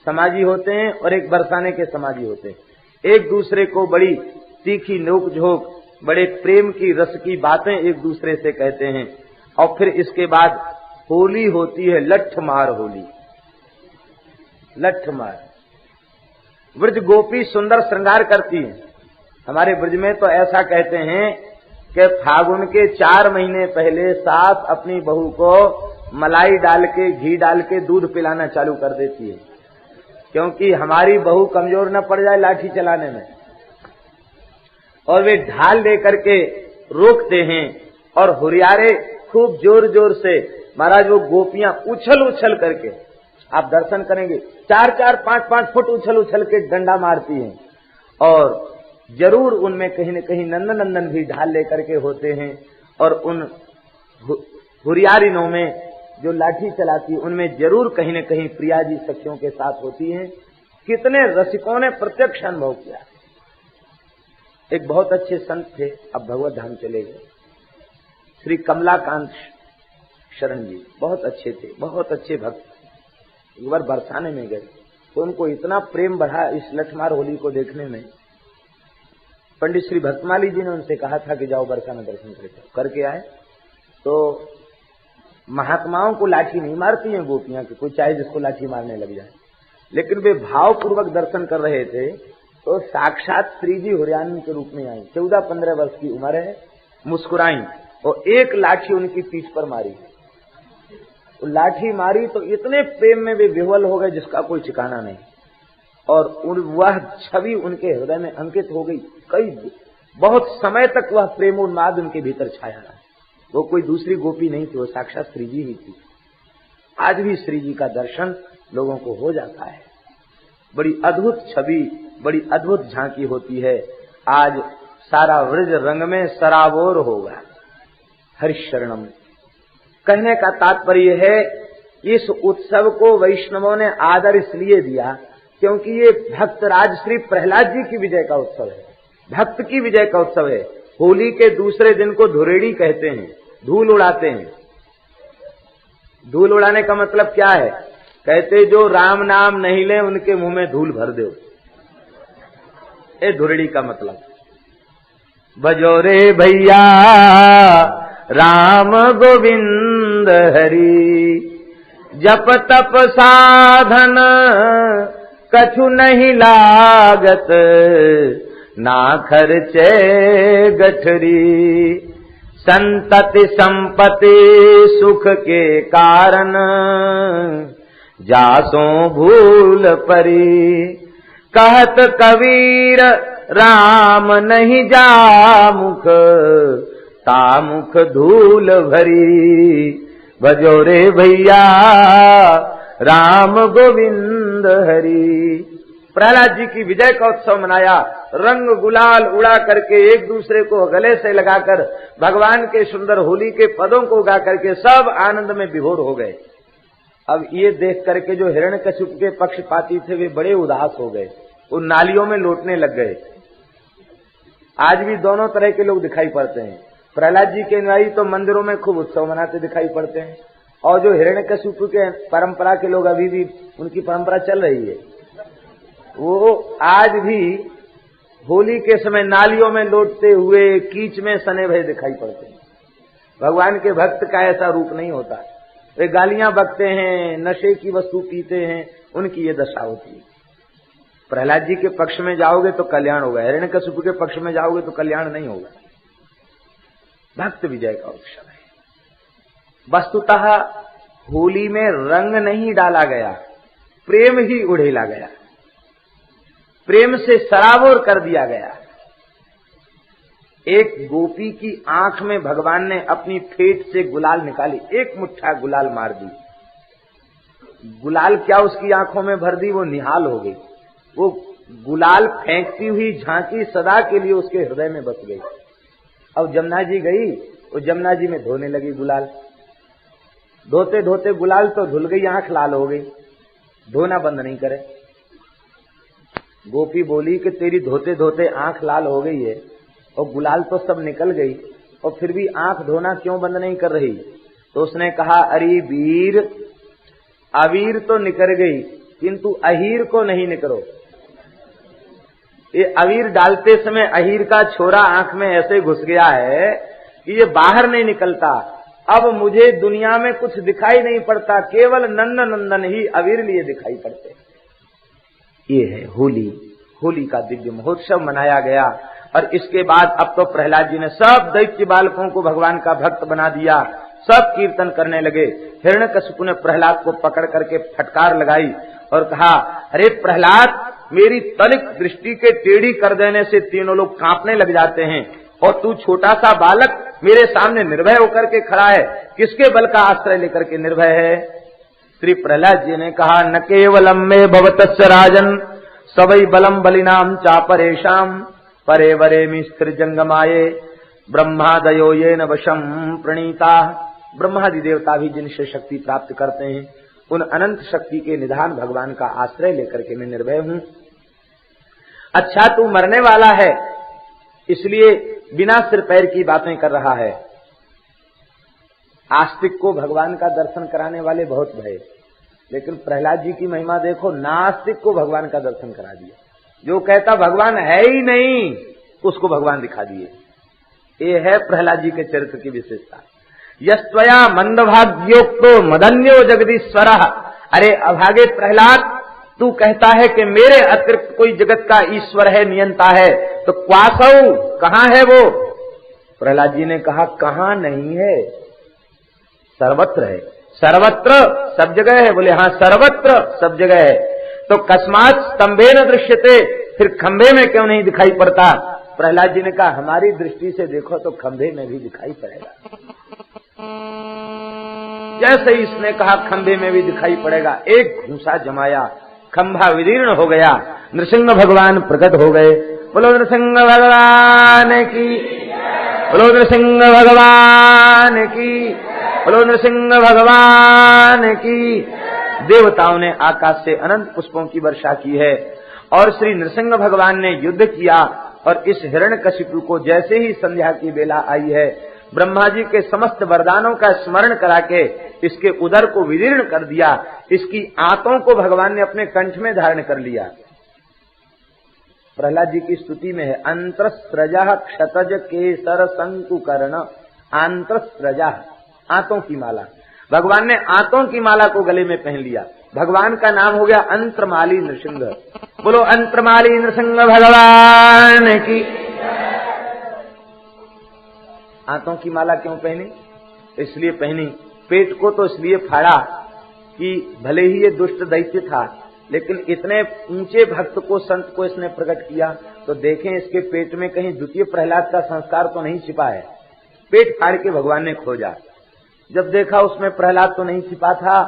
समाजी होते हैं और एक बरसाने के समाजी होते हैं। एक दूसरे को बड़ी तीखी नोक झोंक, बड़े प्रेम की रस की बातें एक दूसरे से कहते हैं। और फिर इसके बाद होली होती है, लठमार होली, लठमार। ब्रज गोपी सुंदर श्रृंगार करती है। हमारे ब्रज में तो ऐसा कहते हैं कि फागुन के 4 महीने पहले सास अपनी बहू को मलाई डाल के, घी डाल के दूध पिलाना चालू कर देती है, क्योंकि हमारी बहू कमजोर न पड़ जाए लाठी चलाने में। और वे ढाल लेकर के रोकते हैं और हुरियारे खूब जोर जोर से, महाराज वो गोपियां उछल उछल करके, आप दर्शन करेंगे 4-4, 5-5 फुट उछल उछल के डंडा मारती हैं। और जरूर उनमें कहीं न कहीं नंदनंदन भी ढाल लेकर के होते हैं। और उन हुरियारिनों में जो लाठी चलाती, उनमें जरूर कहीं न कहीं प्रिया जी सखियों के साथ होती हैं। कितने रसिकों ने प्रत्यक्ष अनुभव किया। एक बहुत अच्छे संत थे, अब भगवत धाम चले गए, श्री कमलाकांत शरण जी, बहुत अच्छे थे, बहुत अच्छे भक्त। एक बार बरसाने में गए तो उनको इतना प्रेम बढ़ा इस लठमार होली को देखने में। पंडित श्री भक्तमाली जी ने उनसे कहा था कि जाओ बरसाना दर्शन करके आए। तो महात्माओं को लाठी नहीं मारती हैं गोपियां, कि कोई चाहे जिसको लाठी मारने लग जाए, लेकिन वे भावपूर्वक दर्शन कर रहे थे। तो साक्षात श्री जी हुरियारिन के रूप में आई, 14-15 वर्ष की उम्र है, मुस्कुराई और एक लाठी उनकी पीठ पर मारी। तो लाठी मारी तो इतने प्रेम में वे विह्वल हो गए जिसका कोई ठिकाना नहीं। और वह छवि उनके हृदय में अंकित हो गई। कई बहुत समय तक वह प्रेम उन्माद उनके भीतर छाया रहा। वो कोई दूसरी गोपी नहीं थी, वो साक्षात श्री जी ही थी। आज भी श्री जी का दर्शन लोगों को हो जाता है। बड़ी अद्भुत छवि, बड़ी अद्भुत झांकी होती है। आज सारा व्रज रंग में सराबोर होगा। हरिशरणम कहने का तात्पर्य है, इस उत्सव को वैष्णवों ने आदर इसलिए दिया क्योंकि ये भक्तराज श्री प्रहलाद जी की विजय का उत्सव है, भक्त की विजय का उत्सव है। होली के दूसरे दिन को धुरेड़ी कहते हैं, धूल उड़ाते हैं। धूल उड़ाने का मतलब क्या है? कहते जो राम नाम नहीं ले उनके मुंह में धूल भर दो, ये धुरेड़ी का मतलब। भजो रे भैया राम गोविंद हरि, जप तप साधन कछु नहीं लागत, ना खर्चे गठरी। संतति संपत्ति सुख के कारण, जासो भूल परी। कहत कबीर राम नहीं जामुख, तामुख धूल भरी। भजो रे भैया राम गोविंद हरि। प्रहलाद जी की विजय का उत्सव मनाया। रंग गुलाल उड़ा करके एक दूसरे को गले से लगाकर भगवान के सुंदर होली के पदों को गा करके सब आनंद में विभोर हो गए। अब ये देख करके जो हिरण्यकशिपु के पक्षपाती थे वे बड़े उदास हो गए, वो नालियों में लौटने लग गए। आज भी दोनों तरह के लोग दिखाई पड़ते हैं। प्रहलाद जी के अनुयायी तो मंदिरों में खूब उत्सव मनाते दिखाई पड़ते हैं, और जो हिरण्यकशिपु के परंपरा के लोग अभी भी उनकी परंपरा चल रही है, वो आज भी होली के समय नालियों में लौटते हुए कीच में सने भय दिखाई पड़ते हैं। भगवान के भक्त का ऐसा रूप नहीं होता। वे गालियां बकते हैं, नशे की वस्तु पीते हैं, उनकी ये दशा होती है। प्रहलाद जी के पक्ष में जाओगे तो कल्याण होगा, हिरण्यकशिपु के पक्ष में जाओगे तो कल्याण नहीं होगा। भक्त विजय का उत्सव है। वस्तुतः होली में रंग नहीं डाला गया, प्रेम ही उड़ेला गया, प्रेम से सराबोर कर दिया गया। एक गोपी की आंख में भगवान ने अपनी फेट से गुलाल निकाली, एक मुट्ठा गुलाल मार दी। गुलाल क्या उसकी आंखों में भर दी, वो निहाल हो गई। वो गुलाल फेंकती हुई झांकी सदा के लिए उसके हृदय में बस गई। अब जमुना जी गई, वो जमुना जी में धोने लगी गुलाल। धोते धोते गुलाल तो धुल गई, आंख लाल हो गई, धोना बंद नहीं करे। गोपी बोली कि तेरी धोते धोते आंख लाल हो गई है और गुलाल तो सब निकल गई और फिर भी आंख धोना क्यों बंद नहीं कर रही? तो उसने कहा, अरे वीर, अवीर तो निकर गई किंतु अहीर को नहीं निकरो। ये अवीर डालते समय अहीर का छोरा आंख में ऐसे घुस गया है कि ये बाहर नहीं निकलता। अब मुझे दुनिया में कुछ दिखाई नहीं पड़ता, केवल नंदन नंदन ही अवीर लिए दिखाई पड़ते। ये है होली। होली का दिव्य महोत्सव मनाया गया और इसके बाद अब तो प्रहलाद जी ने सब दैत्य बालकों को भगवान का भक्त बना दिया, सब कीर्तन करने लगे। हिरण्यकशिपु ने प्रहलाद को पकड़ करके फटकार लगाई और कहा, अरे प्रहलाद, मेरी तनिक दृष्टि के टेढ़ी कर देने से तीनों लोग कांपने लग जाते हैं और तू छोटा सा बालक मेरे सामने निर्भय होकर के खड़ा है, किसके बल का आश्रय लेकर के निर्भय है? श्री प्रहलाद जी ने कहा, न केवलम में भवतस्य राजन सवै बलम बलिनाम चापरेशाम परे वरेमि स्थिर जंगमाये ब्रह्मादयो ये न वशम प्रणीता। ब्रह्मादि देवता भी जिनसे शक्ति प्राप्त करते हैं, उन अनंत शक्ति के निधान भगवान का आश्रय लेकर के मैं निर्भय हूं। अच्छा, तू मरने वाला है इसलिए बिना सिर पैर की बातें कर रहा है। आस्तिक को भगवान का दर्शन कराने वाले बहुत भय, लेकिन प्रहलाद जी की महिमा देखो, नास्तिक को भगवान का दर्शन करा दिया। जो कहता भगवान है ही नहीं, उसको भगवान दिखा दिए। ये है प्रहलाद जी के चरित्र की विशेषता। यस्त्वया मंदभाग्योक्तो मदन्यो जगदीश्वर। अरे अभागे प्रहलाद, तू कहता है कि मेरे अतिरिक्त कोई जगत का ईश्वर है, नियंता है, तो क्वासौ, कहां है वो? प्रहलाद जी ने कहा, कहां नहीं है, सर्वत्र है। सर्वत्र सब जगह है? बोले हाँ, सर्वत्र सब जगह है। तो कस्मात स्तंभे न दृश्यते, फिर खंभे में क्यों नहीं दिखाई पड़ता? प्रहलाद जी ने कहा, हमारी दृष्टि से देखो तो खंभे में भी दिखाई पड़ेगा। जैसे ही इसने कहा खंभे में भी दिखाई पड़ेगा, एक घूंसा जमाया, खंभा विदीर्ण हो गया, नृसिंह भगवान प्रकट हो गए। बोलो नृसिंह भगवान की, बोलो नृसिंह भगवान की, बोलो नृसिंह भगवान की। देवताओं ने आकाश से अनंत पुष्पों की वर्षा की है और श्री नृसिंह भगवान ने युद्ध किया और इस हिरण्यकशिपु को जैसे ही संध्या की बेला आई है, ब्रह्मा जी के समस्त वरदानों का स्मरण करा के इसके उदर को विदीर्ण कर दिया। इसकी आंतों को भगवान ने अपने कंठ में धारण कर लिया। प्रहलाद जी की स्तुति में है, अंतरस्रजः क्षतज केसर संकुकर्ण। आंतरस्रजः, आंतों की माला। भगवान ने आंतों की माला को गले में पहन लिया। भगवान का नाम हो गया अंतरमाली नृसिंह। बोलो अंतरमाली नृसिंह भगवान की। आंतों की माला क्यों पहनी? इसलिए पहनी, पेट को तो इसलिए फाड़ा कि भले ही ये दुष्ट दैत्य था, लेकिन इतने ऊंचे भक्त को, संत को इसने प्रकट किया, तो देखें इसके पेट में कहीं द्वितीय प्रहलाद का संस्कार तो नहीं छिपा है। पेट फाड़ के भगवान ने खोजा, जब देखा उसमें प्रहलाद तो नहीं छिपा था,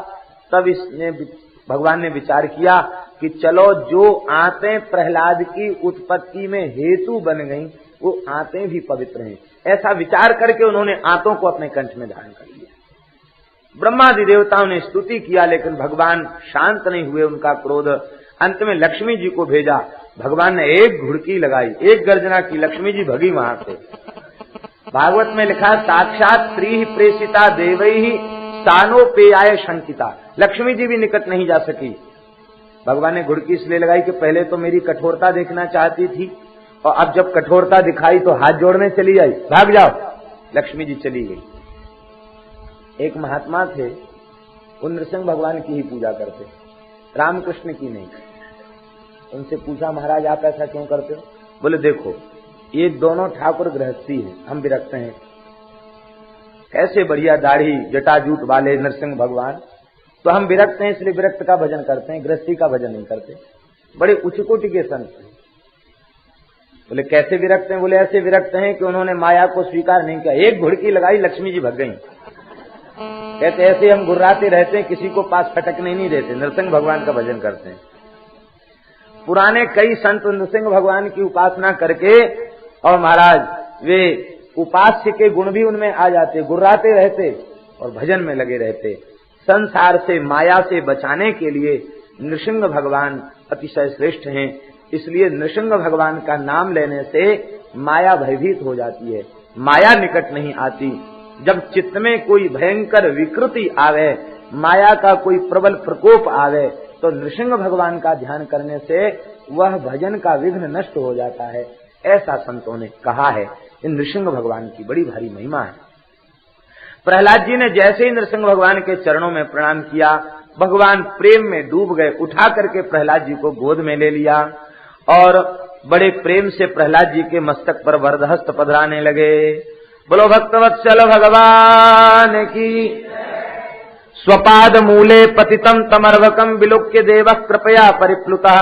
तब इसने भगवान ने विचार किया कि चलो जो आंतें प्रहलाद की उत्पत्ति में हेतु बन गईं, वो आंतें भी पवित्र हैं। ऐसा विचार करके उन्होंने आंतों को अपने कंठ में धारण कर लिया। ब्रह्मादि देवताओं ने स्तुति किया, लेकिन भगवान शांत नहीं हुए, उनका क्रोध। अंत में लक्ष्मी जी को भेजा। भगवान ने एक घुड़की लगाई, एक गर्जना की, लक्ष्मी जी भगी वहां से। भागवत में लिखा, साक्षात स्त्री प्रेषिता देवैहि स्थानोपेयाय शंकिता। लक्ष्मी जी भी निकट नहीं जा सकी। भगवान ने घुड़की इसलिए लगाई कि पहले तो मेरी कठोरता देखना चाहती थी, और अब जब कठोरता दिखाई तो हाथ जोड़ने चली आई, भाग जाओ। लक्ष्मी जी चली गई। एक महात्मा थे, वो नृसिंह भगवान की ही पूजा करते, रामकृष्ण की नहीं। उनसे पूछा, महाराज आप ऐसा क्यों करते हो? बोले देखो, ये दोनों ठाकुर गृहस्थी हैं, हम विरक्त हैं। कैसे बढ़िया दाढ़ी जटाजूट वाले नरसिंह भगवान, तो हम विरक्त हैं, इसलिए विरक्त का भजन करते हैं, गृहस्थी का भजन नहीं करते। बड़े उच्च कोटि के संत हैं। बोले कैसे विरक्त हैं? बोले ऐसे विरक्त हैं कि उन्होंने माया को स्वीकार नहीं किया। एक घुड़की लगाई, लक्ष्मी जी भग गई। कहते ऐसे हम घुर्राते रहते हैं, किसी को पास फटकने नहीं देते, नरसिंह भगवान का भजन करते हैं। पुराने कई संत नरसिंह भगवान की उपासना करके और महाराज वे उपास्य के गुण भी उनमें आ जाते, गुर्राते रहते और भजन में लगे रहते। संसार से, माया से बचाने के लिए नृसिंह भगवान अतिशय श्रेष्ठ हैं। इसलिए नृसिंह भगवान का नाम लेने से माया भयभीत हो जाती है, माया निकट नहीं आती। जब चित्त में कोई भयंकर विकृति आवे, माया का कोई प्रबल प्रकोप आवे, तो नृसिंह भगवान का ध्यान करने से वह भजन का विघ्न नष्ट हो जाता है। ऐसा संतों ने कहा है। इन नृसिंह भगवान की बड़ी भारी महिमा है। प्रहलाद जी ने जैसे ही नृसिंह भगवान के चरणों में प्रणाम किया, भगवान प्रेम में डूब गए। उठा करके प्रहलाद जी को गोद में ले लिया और बड़े प्रेम से प्रहलाद जी के मस्तक पर वरदहस्त पधराने लगे। बोलो भक्तवत्सल भगवान की। स्वपाद मूले पतितम तमर्वकम विलोक्य देव कृपया परिप्लुतः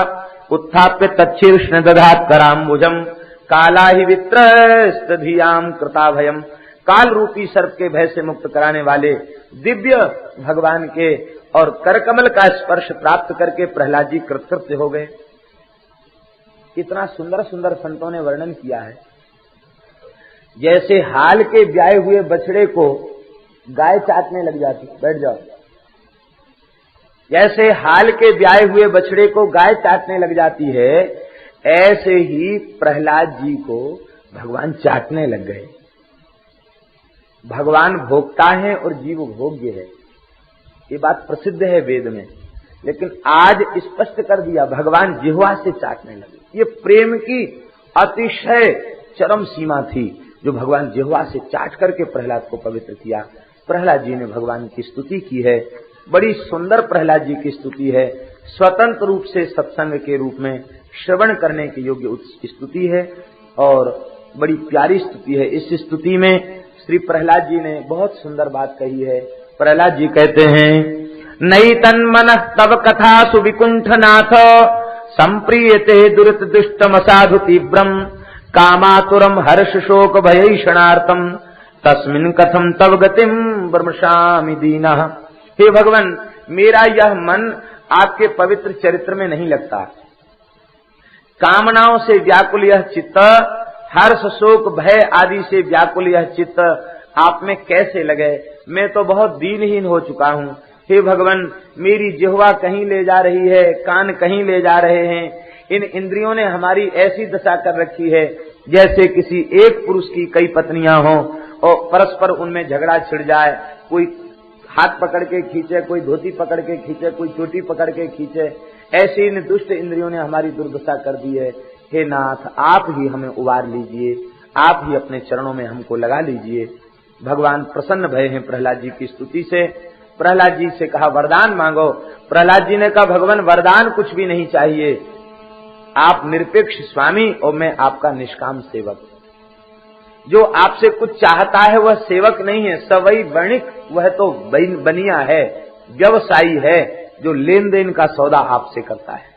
उत्थाप्य तच्छीर्ष्ण दधात कराम्बुजम काला ही वित्रस्तधियाम कृता भयम। काल रूपी सर्प के भय से मुक्त कराने वाले दिव्य भगवान के और करकमल का स्पर्श प्राप्त करके प्रहलाद जी कृतकृत्य हो गए। इतना सुंदर सुंदर संतों ने वर्णन किया है। जैसे हाल के ब्याए हुए बछड़े को गाय चाटने लग जाती, बैठ जाओ, जैसे हाल के ब्याए हुए बछड़े को गाय चाटने लग जाती है, ऐसे ही प्रहलाद जी को भगवान चाटने लग गए। भगवान भोक्ता है और जीव भोग्य है, ये बात प्रसिद्ध है वेद में। लेकिन आज स्पष्ट कर दिया, भगवान जिह्वा से चाटने लगे। ये प्रेम की अतिशय चरम सीमा थी जो भगवान जिह्वा से चाट करके प्रहलाद को पवित्र किया। प्रहलाद जी ने भगवान की स्तुति की है, बड़ी सुंदर प्रहलाद जी की स्तुति है। स्वतंत्र रूप से सत्संग के रूप में श्रवण करने के योग्य स्तुति है और बड़ी प्यारी स्तुति है। इस स्तुति में श्री प्रहलाद जी ने बहुत सुंदर बात कही है। प्रहलाद जी कहते हैं, नई तन्मन तव कथा सुविकुंठनाथ संप्रियते दुरित दुष्टम साधु तीव्रम कामातुरम हर्ष शोक भयैषणार्थम तस्मिन् कथम तव गतिम ब्रह्मशामि दीनः। हे भगवान, मेरा यह मन आपके पवित्र चरित्र में नहीं लगता। कामनाओं से व्याकुल यह चित्त, हर्ष शोक भय आदि से व्याकुल यह चित्त आप में कैसे लगे? मैं तो बहुत दीनहीन हो चुका हूँ। हे भगवान, मेरी जिह्वा कहीं ले जा रही है, कान कहीं ले जा रहे हैं। इन इंद्रियों ने हमारी ऐसी दशा कर रखी है जैसे किसी एक पुरुष की कई पत्नियां हों और परस्पर उनमें झगड़ा छिड़ जाए। कोई हाथ पकड़ के खींचे, कोई धोती पकड़ के खींचे, कोई चोटी पकड़ के खींचे। ऐसी इन दुष्ट इंद्रियों ने हमारी दुर्दशा कर दी है। हे नाथ, आप ही हमें उबार लीजिए, आप ही अपने चरणों में हमको लगा लीजिए। भगवान प्रसन्न भय हैं प्रहलाद जी की स्तुति से। प्रहलाद जी से कहा वरदान मांगो। प्रहलाद जी ने कहा भगवान, वरदान कुछ भी नहीं चाहिए, आप निरपेक्ष स्वामी और मैं आपका निष्काम सेवक। जो आपसे कुछ चाहता है वह सेवक नहीं है, सवई वणिक, वह तो बनिया है, व्यवसायी है, जो लेन देन का सौदा आपसे करता है।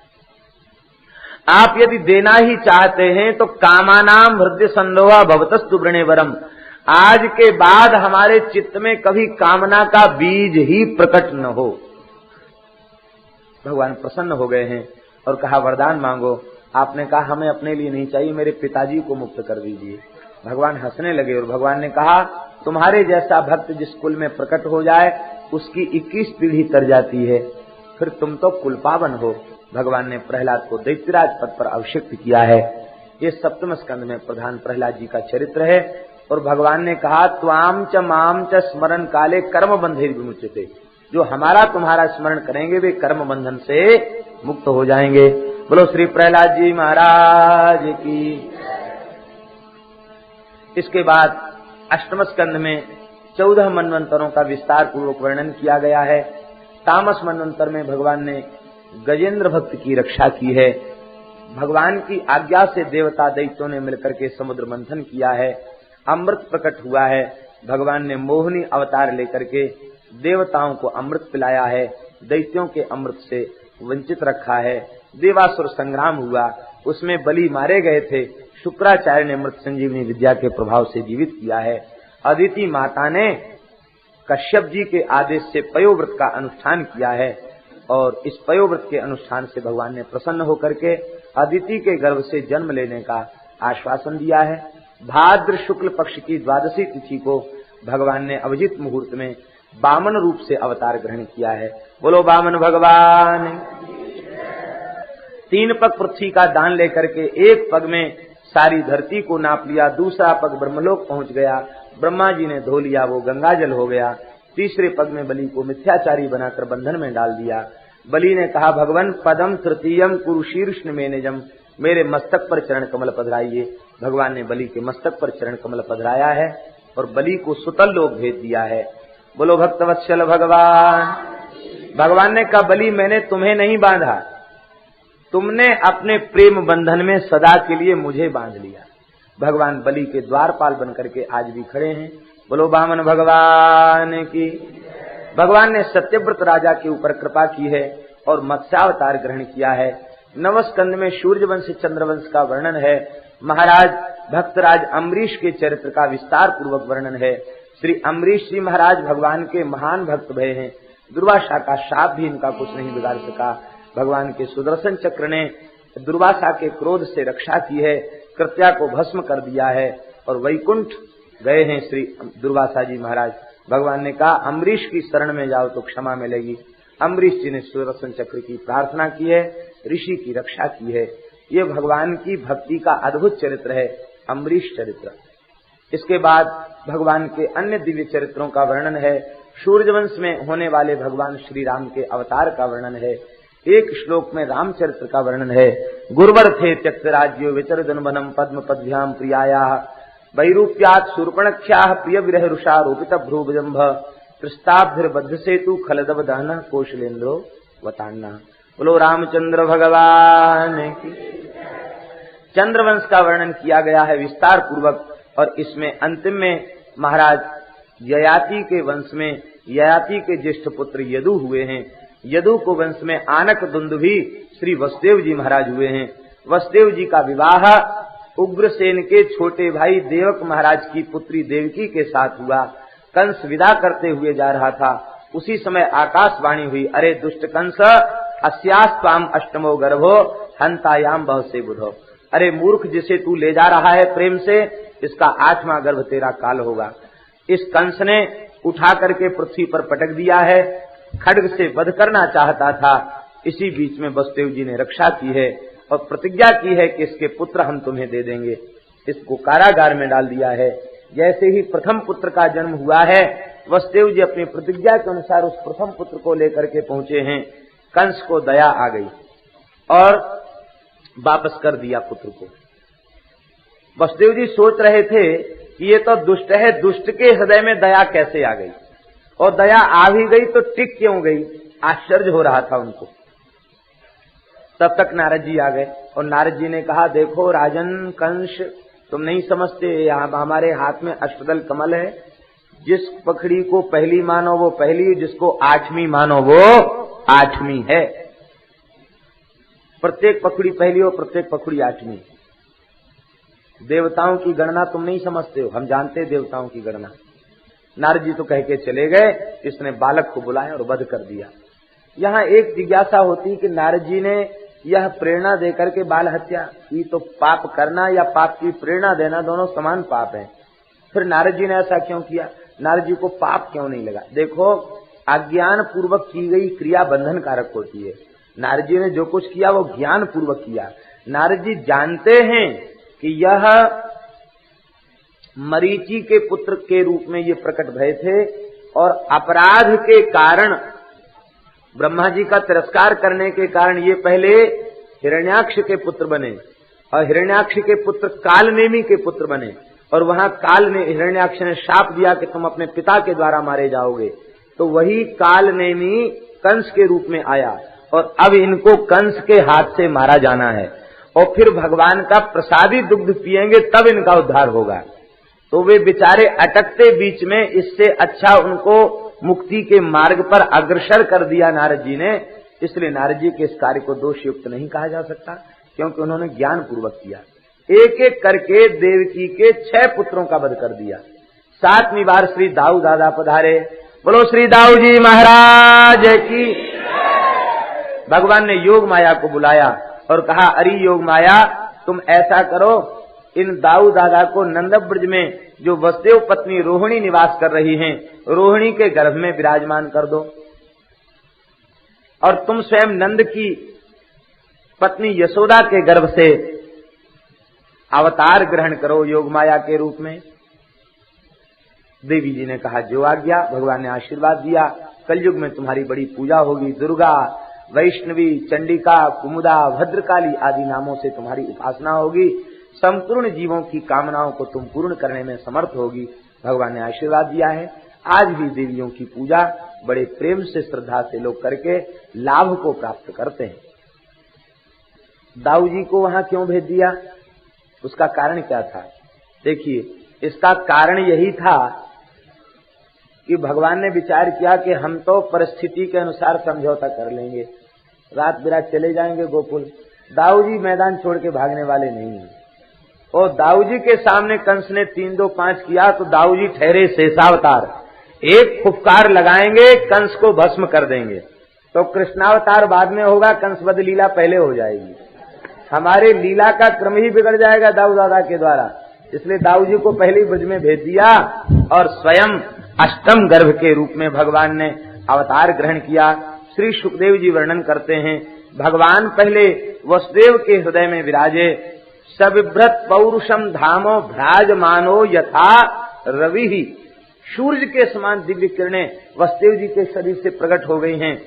आप यदि देना ही चाहते हैं तो कामानाम हृदय संदोहा भवतस्तु वृणेवरम। आज के बाद हमारे चित्त में कभी कामना का बीज ही प्रकट न हो। भगवान प्रसन्न हो गए हैं और कहा वरदान मांगो। आपने कहा हमें अपने लिए नहीं चाहिए, मेरे पिताजी को मुक्त कर दीजिए। भगवान हंसने लगे और भगवान ने कहा तुम्हारे जैसा भक्त जिस कुल में प्रकट हो जाए उसकी 21 पीढ़ी तर जाती है, फिर तुम तो कुलपावन हो। भगवान ने प्रहलाद को दैत्यराज पद पर अभिषिक्त किया है। ये सप्तम स्कंद में प्रधान प्रहलाद जी का चरित्र है। और भगवान ने कहा त्वाम च माम च स्मरण काले कर्म बंधे विमुच्यते। जो हमारा तुम्हारा स्मरण करेंगे वे कर्म बंधन से मुक्त हो जाएंगे। बोलो श्री प्रहलाद जी महाराज की। इसके बाद अष्टम स्कंद में 14 मनवंतरों का विस्तार पूर्वक वर्णन किया गया है। तामस मनवंतर में भगवान ने गजेंद्र भक्त की रक्षा की है। भगवान की आज्ञा से देवता दैत्यों ने मिलकर के समुद्र मंथन किया है। अमृत प्रकट हुआ है। भगवान ने मोहिनी अवतार लेकर के देवताओं को अमृत पिलाया है, दैत्यों के अमृत से वंचित रखा है। देवासुर संग्राम हुआ, उसमें बलि मारे गए थे, शुक्राचार्य ने मृत संजीवनी विद्या के प्रभाव से जीवित किया है। अदिति माता ने कश्यप जी के आदेश से पयोव्रत का अनुष्ठान किया है और इस पयोव्रत के अनुष्ठान से भगवान ने प्रसन्न होकर के अदिति के गर्भ से जन्म लेने का आश्वासन दिया है। भाद्र शुक्ल पक्ष की द्वादशी तिथि को भगवान ने अभिजित मुहूर्त में वामन रूप से अवतार ग्रहण किया है। बोलो वामन भगवान। 3 पग पृथ्वी का दान लेकर के 1 पग में सारी धरती को नाप लिया, दूसरा पग ब्रह्मलोक पहुंच गया, ब्रह्मा जी ने धो लिया, वो गंगा जल हो गया। तीसरे पग में बलि को मिथ्याचारी बनाकर बंधन में डाल दिया। बलि ने कहा भगवान पदम तृतीयम कुरु शीर्ष्ण में निजम, मेरे मस्तक पर चरण कमल पधराइए। भगवान ने बलि के मस्तक पर चरण कमल पधराया है और बलि को सुतल लोक भेज दिया है। बोलो भक्तवत्सल भगवान। भगवान ने कहा बलि मैंने तुम्हें नहीं बांधा, तुमने अपने प्रेम बंधन में सदा के लिए मुझे बांध लिया। भगवान बलि के द्वारपाल बनकर के आज भी खड़े हैं। बोलो वामन भगवान की। भगवान ने सत्यव्रत राजा के ऊपर कृपा की है और मत्स्यावतार ग्रहण किया है। नवस्कंद में सूर्यवंश चंद्रवंश का वर्णन है। महाराज भक्तराज अम्बरीश के चरित्र का विस्तार पूर्वक वर्णन है। श्री अम्बरीश जी महाराज भगवान के महान भक्त भय हैं। दुर्वासा का शाप भी इनका कुछ नहीं बिगाड़ सका। भगवान के सुदर्शन चक्र ने दुर्वासा के क्रोध से रक्षा की है, कृत्या को भस्म कर दिया है और वैकुंठ गए हैं श्री दुर्वासा जी महाराज। भगवान ने कहा अम्बरीश की शरण में जाओ तो क्षमा मिलेगी। अम्बरीश जी ने सुदर्शन चक्र की प्रार्थना की है, ऋषि की रक्षा की है। ये भगवान की भक्ति का अद्भुत चरित्र है अम्बरीश चरित्र। इसके बाद भगवान के अन्य दिव्य चरित्रों का वर्णन है। सूर्यवंश में होने वाले भगवान श्री राम के अवतार का वर्णन है। एक श्लोक में रामचरित्र का वर्णन है। गुरुवर थे त्यक्त राज्यो विचरदन वनम पद्म पद्भ्याम प्रियाया वैरूप्यात शूर्पणख्या प्रिय विरह रुषा रोपित भ्रूभजंभ प्रस्ताभिर्बद्ध सेतु खलदव दहन कौशलेन्द्रो वतान्ना। बोलो रामचंद्र भगवान की। चंद्रवंश का वर्णन किया गया है विस्तार पूर्वक और इसमें अंतिम में महाराज ययाति के वंश में ययाति के ज्येष्ठ पुत्र यदु हुए हैं। यदु को वंश में आनक दुंदुभी श्री वसुदेव जी महाराज हुए हैं। वसुदेव जी का विवाह उग्रसेन के छोटे भाई देवक महाराज की पुत्री देवकी के साथ हुआ। कंस विदा करते हुए जा रहा था, उसी समय आकाशवाणी हुई, अरे दुष्ट कंस अस्यास्त्वाम अष्टमो गर्भो हंतायाम बहु से बुधो। अरे मूर्ख, जिसे तू ले जा रहा है प्रेम से, इसका 8वां गर्भ तेरा काल होगा। इस कंस ने उठा करके पृथ्वी पर पटक दिया है, खड्ग से वध करना चाहता था। इसी बीच में वसुदेव जी ने रक्षा की है और प्रतिज्ञा की है कि इसके पुत्र हम तुम्हें दे देंगे। इसको कारागार में डाल दिया है। जैसे ही प्रथम पुत्र का जन्म हुआ है, वसुदेव जी अपनी प्रतिज्ञा के अनुसार उस प्रथम पुत्र को लेकर के पहुंचे हैं। कंस को दया आ गई और वापस कर दिया पुत्र को। वसुदेव जी सोच रहे थे कि ये तो दुष्ट है, दुष्ट के हृदय में दया कैसे आ गई, और दया आ भी गई तो टिक क्यों गई, आश्चर्य हो रहा था उनको। तब तक नारद जी आ गए और नारद जी ने कहा देखो राजन कंस, तुम नहीं समझते, यहाँ हमारे हाथ में अष्टदल कमल है। जिस पखड़ी को पहली मानो वो पहली, जिसको 8वीं मानो वो 8वीं है। प्रत्येक पखड़ी पहली और प्रत्येक पखड़ी 8वीं। देवताओं की गणना तुम नहीं समझते हो, हम जानते हैं देवताओं की गणना। नारद जी तो कह के चले गए। इसने बालक को बुलाया और वध कर दिया। यहाँ एक जिज्ञासा होती कि नारद जी ने यह प्रेरणा देकर के बाल हत्या की, तो पाप करना या पाप की प्रेरणा देना दोनों समान पाप है। फिर नारद जी ने ऐसा क्यों किया, नारद जी को पाप क्यों नहीं लगा? देखो, अज्ञान पूर्वक की गई क्रिया बंधन कारक होती है। नारद जी ने जो कुछ किया वो ज्ञान पूर्वक किया। नारद जी जानते हैं कि यह मरीचि के पुत्र के रूप में ये प्रकट भय थे और अपराध के कारण, ब्रह्मा जी का तिरस्कार करने के कारण ये पहले हिरण्याक्ष के पुत्र बने और हिरण्याक्ष के पुत्र कालनेमी के पुत्र बने। और वहां काल ने हिरण्याक्ष ने शाप दिया कि तुम अपने पिता के द्वारा मारे जाओगे, तो वही कालनेमी कंस के रूप में आया और अब इनको कंस के हाथ से मारा जाना है और फिर भगवान का प्रसादी दुग्ध पिएंगे तब इनका उद्धार होगा। तो वे बेचारे अटकते बीच में, इससे अच्छा उनको मुक्ति के मार्ग पर अग्रसर कर दिया नारद जी ने। इसलिए नारद जी के इस कार्य को दोषयुक्त नहीं कहा जा सकता, क्योंकि उन्होंने ज्ञान पूर्वक किया। एक एक करके देवकी के 6 पुत्रों का वध कर दिया। 7वीं बार श्री दाऊ दादा पधारे। बोलो श्री दाऊ जी महाराज की। भगवान ने योग माया को बुलाया और कहा, अरे योग माया, तुम ऐसा करो, इन दाऊ दादा को नंदब्रज में जो वसुदेव पत्नी रोहिणी निवास कर रही हैं, रोहिणी के गर्भ में विराजमान कर दो, और तुम स्वयं नंद की पत्नी यशोदा के गर्भ से अवतार ग्रहण करो योग माया के रूप में। देवी जी ने कहा, जो आज्ञा। भगवान ने आशीर्वाद दिया, कलयुग में तुम्हारी बड़ी पूजा होगी, दुर्गा, वैष्णवी, चंडिका, कुमुदा, भद्रकाली आदि नामों से तुम्हारी उपासना होगी, संपूर्ण जीवों की कामनाओं को तुम पूर्ण करने में समर्थ होगी। भगवान ने आशीर्वाद दिया है। आज भी देवियों की पूजा बड़े प्रेम से, श्रद्धा से लोग करके लाभ को प्राप्त करते हैं। दाऊ जी को वहां क्यों भेज दिया, उसका कारण क्या था? देखिए, इसका कारण यही था कि भगवान ने विचार किया कि हम तो परिस्थिति के अनुसार समझौता कर लेंगे, रात बिरात चले जाएंगे गोकुल। दाऊ जी मैदान छोड़ के भागने वाले नहीं हैं। और दाऊ जी के सामने कंस ने 3, 2, 5 किया तो दाऊ जी ठहरे शेषावतार। एक फुफकार लगाएंगे, कंस को भस्म कर देंगे। तो कृष्णावतार बाद में होगा, कंस वध लीला पहले हो जाएगी। हमारे लीला का क्रम ही बिगड़ जाएगा दाऊ दादा के द्वारा। इसलिए दाऊ जी को पहले ब्रज में भेज दिया और स्वयं अष्टम गर्भ के रूप में भगवान ने अवतार ग्रहण किया। श्री सुखदेव जी वर्णन करते हैं, भगवान पहले वसुदेव के हृदय में विराजे। सविभ्रत पौरुषम धामो भ्राजमानो यथा रवि ही। सूर्य के समान दिव्य किरणें वसुदेव जी के शरीर से प्रकट हो गई हैं।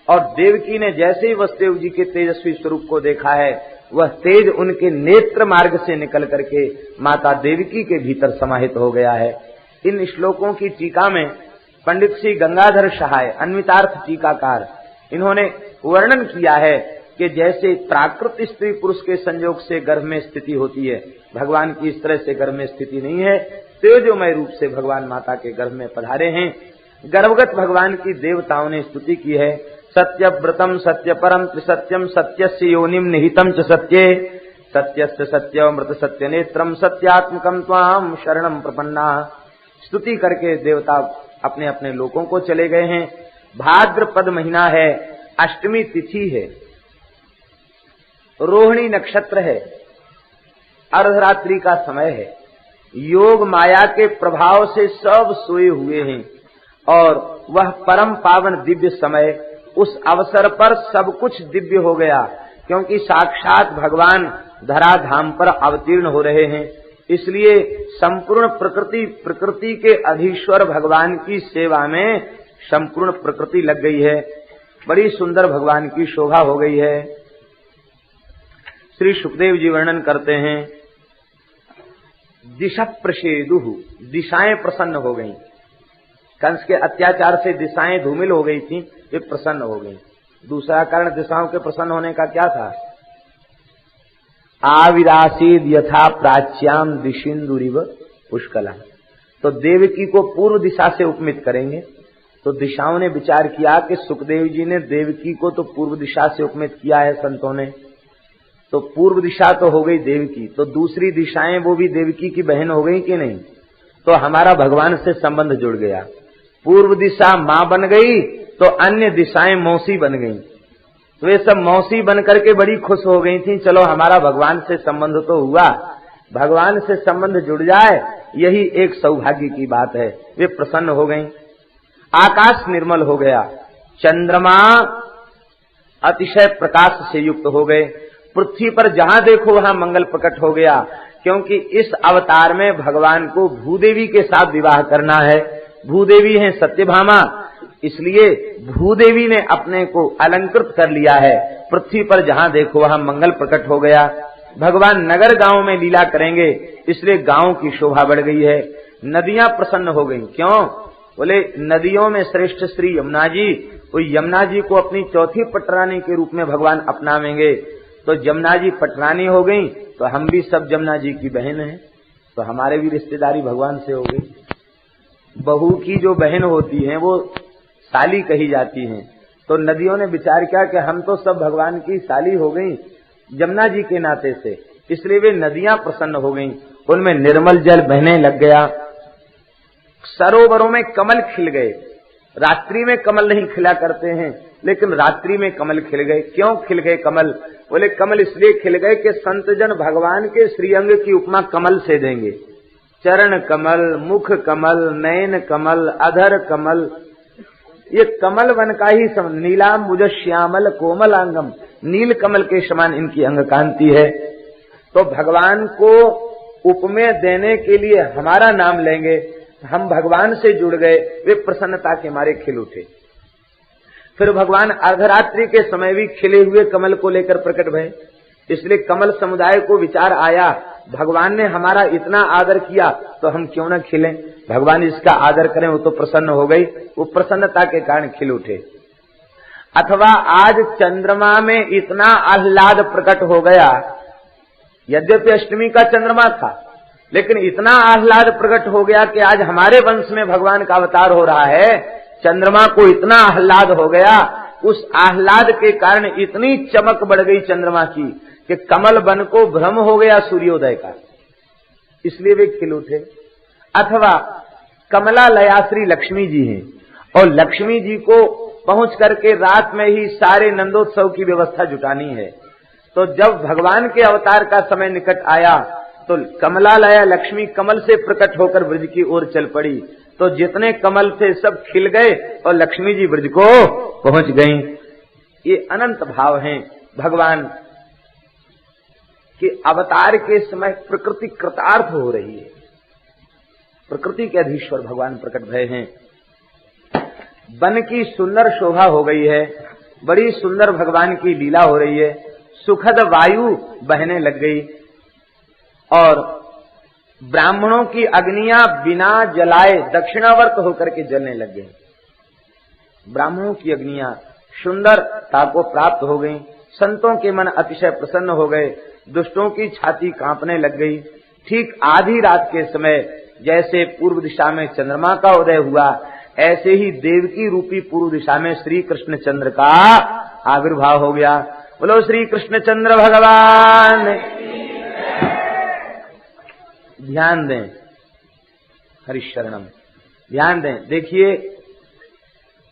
और देवकी ने जैसे ही वसुदेव जी के तेजस्वी स्वरूप को देखा है, वह तेज उनके नेत्र मार्ग से निकल करके माता देवकी के भीतर समाहित हो गया है। इन श्लोकों की टीका में पंडित श्री गंगाधर सहाय, अन्वितार्थ टीकाकार, इन्होंने वर्णन किया है कि जैसे प्राकृत स्त्री पुरुष के संयोग से गर्भ में स्थिति होती है, भगवान की इस तरह से गर्भ में स्थिति नहीं है। तेजोमय रूप से भगवान माता के गर्भ में पधारे हैं। गर्भगत भगवान की देवताओं ने स्तुति की है। सत्यव्रतम सत्य परम त्रिसत्यम सत्यस्य योनिम निहितम च सत्ये सत्यस्य सत्यमृत सत्य नेत्रम सत्यात्मकम त्वाम शरणम प्रपन्ना। स्तुति करके देवता अपने अपने लोकों को चले गए हैं। भाद्रपद महीना है, अष्टमी तिथि है, रोहिणी नक्षत्र है, अर्धरात्रि का समय है। योग माया के प्रभाव से सब सोए हुए हैं और वह परम पावन दिव्य समय, उस अवसर पर सब कुछ दिव्य हो गया, क्योंकि साक्षात भगवान धराधाम पर अवतीर्ण हो रहे हैं। इसलिए संपूर्ण प्रकृति के अधीश्वर भगवान की सेवा में संपूर्ण प्रकृति लग गई है। बड़ी सुंदर भगवान की शोभा हो गई है। श्री सुखदेव जी वर्णन करते हैं, दिशा प्रसेदु, दिशाएं प्रसन्न हो गईं। कंस के अत्याचार से दिशाएं धूमिल हो गई थी, वे प्रसन्न हो गई। दूसरा कारण दिशाओं के प्रसन्न होने का क्या था? आविरासीद यथा प्राच्याम दिशिंदुरिव पुष्कला। तो देवकी को पूर्व दिशा से उपमित करेंगे। तो दिशाओं ने विचार किया कि सुखदेव जी ने देवकी को तो पूर्व दिशा से उपमित किया है संतों ने, तो पूर्व दिशा तो हो गई देवकी, तो दूसरी दिशाएं वो भी देवकी की बहन हो गई कि नहीं? तो हमारा भगवान से संबंध जुड़ गया। पूर्व दिशा माँ बन गई तो अन्य दिशाएं मौसी बन गईं। तो वे सब मौसी बन करके बड़ी खुश हो गई थी, चलो हमारा भगवान से संबंध तो हुआ। भगवान से संबंध जुड़ जाए यही एक सौभाग्य की बात है। वे प्रसन्न हो गईं। आकाश निर्मल हो गया, चंद्रमा अतिशय प्रकाश से युक्त हो गए। पृथ्वी पर जहां देखो वहां मंगल प्रकट हो गया, क्योंकि इस अवतार में भगवान को भूदेवी के साथ विवाह करना है। भूदेवी है सत्यभामा, इसलिए भूदेवी ने अपने को अलंकृत कर लिया है। पृथ्वी पर जहां देखो वहां मंगल प्रकट हो गया। भगवान नगर गांव में लीला करेंगे, इसलिए गांव की शोभा बढ़ गई है। नदियां प्रसन्न हो गई। क्यों? बोले नदियों में श्रेष्ठ श्री यमुना जी, वो यमुना जी को अपनी चौथी पटरानी के रूप में भगवान अपनावेंगे। तो यमुना जी पटरानी हो गई तो हम भी सब यमुना जी की बहन हैं, तो हमारे भी रिश्तेदारी भगवान से हो गई। बहू की जो बहन होती है वो साली कही जाती हैं। तो नदियों ने विचार किया कि हम तो सब भगवान की साली हो गई यमुना जी के नाते से, इसलिए वे नदियां प्रसन्न हो गईं, उनमें निर्मल जल बहने लग गया। सरोवरों में कमल खिल गए। रात्रि में कमल नहीं खिला करते हैं, लेकिन रात्रि में कमल खिल गए। क्यों खिल गए कमल? बोले कमल इसलिए खिल गए कि संतजन भगवान के श्रीअंग की उपमा कमल से देंगे। चरण कमल, मुख कमल, नयन कमल, अधर कमल, ये कमल वन का ही नीलाम्बुज श्यामल कोमलांगम, नील कमल के समान इनकी अंग कांति है। तो भगवान को उपमेय देने के लिए हमारा नाम लेंगे, हम भगवान से जुड़ गए, वे प्रसन्नता के मारे खिल उठे। फिर भगवान अर्धरात्रि के समय भी खिले हुए कमल को लेकर प्रकट भये। इसलिए कमल समुदाय को विचार आया, भगवान ने हमारा इतना आदर किया तो हम क्यों न खिलें, भगवान इसका आदर करें। वो तो प्रसन्न हो गई, वो प्रसन्नता के कारण खिल उठे। अथवा आज चंद्रमा में इतना आह्लाद प्रकट हो गया, यद्यपि अष्टमी का चंद्रमा था, लेकिन इतना आह्लाद प्रकट हो गया कि आज हमारे वंश में भगवान का अवतार हो रहा है। चंद्रमा को इतना आह्लाद हो गया, उस आह्लाद के कारण इतनी चमक बढ़ गई चंद्रमा की कि कमल वन को भ्रम हो गया सूर्योदय का, इसलिए वे खिल उठे। अथवा कमला लयाश्री लक्ष्मी जी हैं, और लक्ष्मी जी को पहुंच करके रात में ही सारे नंदोत्सव की व्यवस्था जुटानी है। तो जब भगवान के अवतार का समय निकट आया तो कमला लया लक्ष्मी कमल से प्रकट होकर ब्रज की ओर चल पड़ी। तो जितने कमल थे सब खिल गए और लक्ष्मी जी ब्रज को पहुंच गईं। ये अनंत भाव हैं भगवान के अवतार के समय। प्रकृति कृतार्थ हो रही है, प्रकृति के अधीश्वर भगवान प्रकट भय हैं। वन की सुंदर शोभा हो गई है, बड़ी सुंदर भगवान की लीला हो रही है। सुखद वायु बहने लग गई और ब्राह्मणों की अग्नियां बिना जलाए दक्षिणावर्त होकर के जलने लग गई। ब्राह्मणों की अग्नियां सुंदरता को प्राप्त हो गई। संतों के मन अतिशय प्रसन्न हो गए, दुष्टों की छाती कांपने लग गई। ठीक आधी रात के समय जैसे पूर्व दिशा में चंद्रमा का उदय हुआ, ऐसे ही देवकी रूपी पूर्व दिशा में श्री कृष्ण चंद्र का आविर्भाव हो गया। बोलो श्री कृष्ण चंद्र भगवान। ध्यान दें, हरिशरणम, ध्यान दें। देखिए,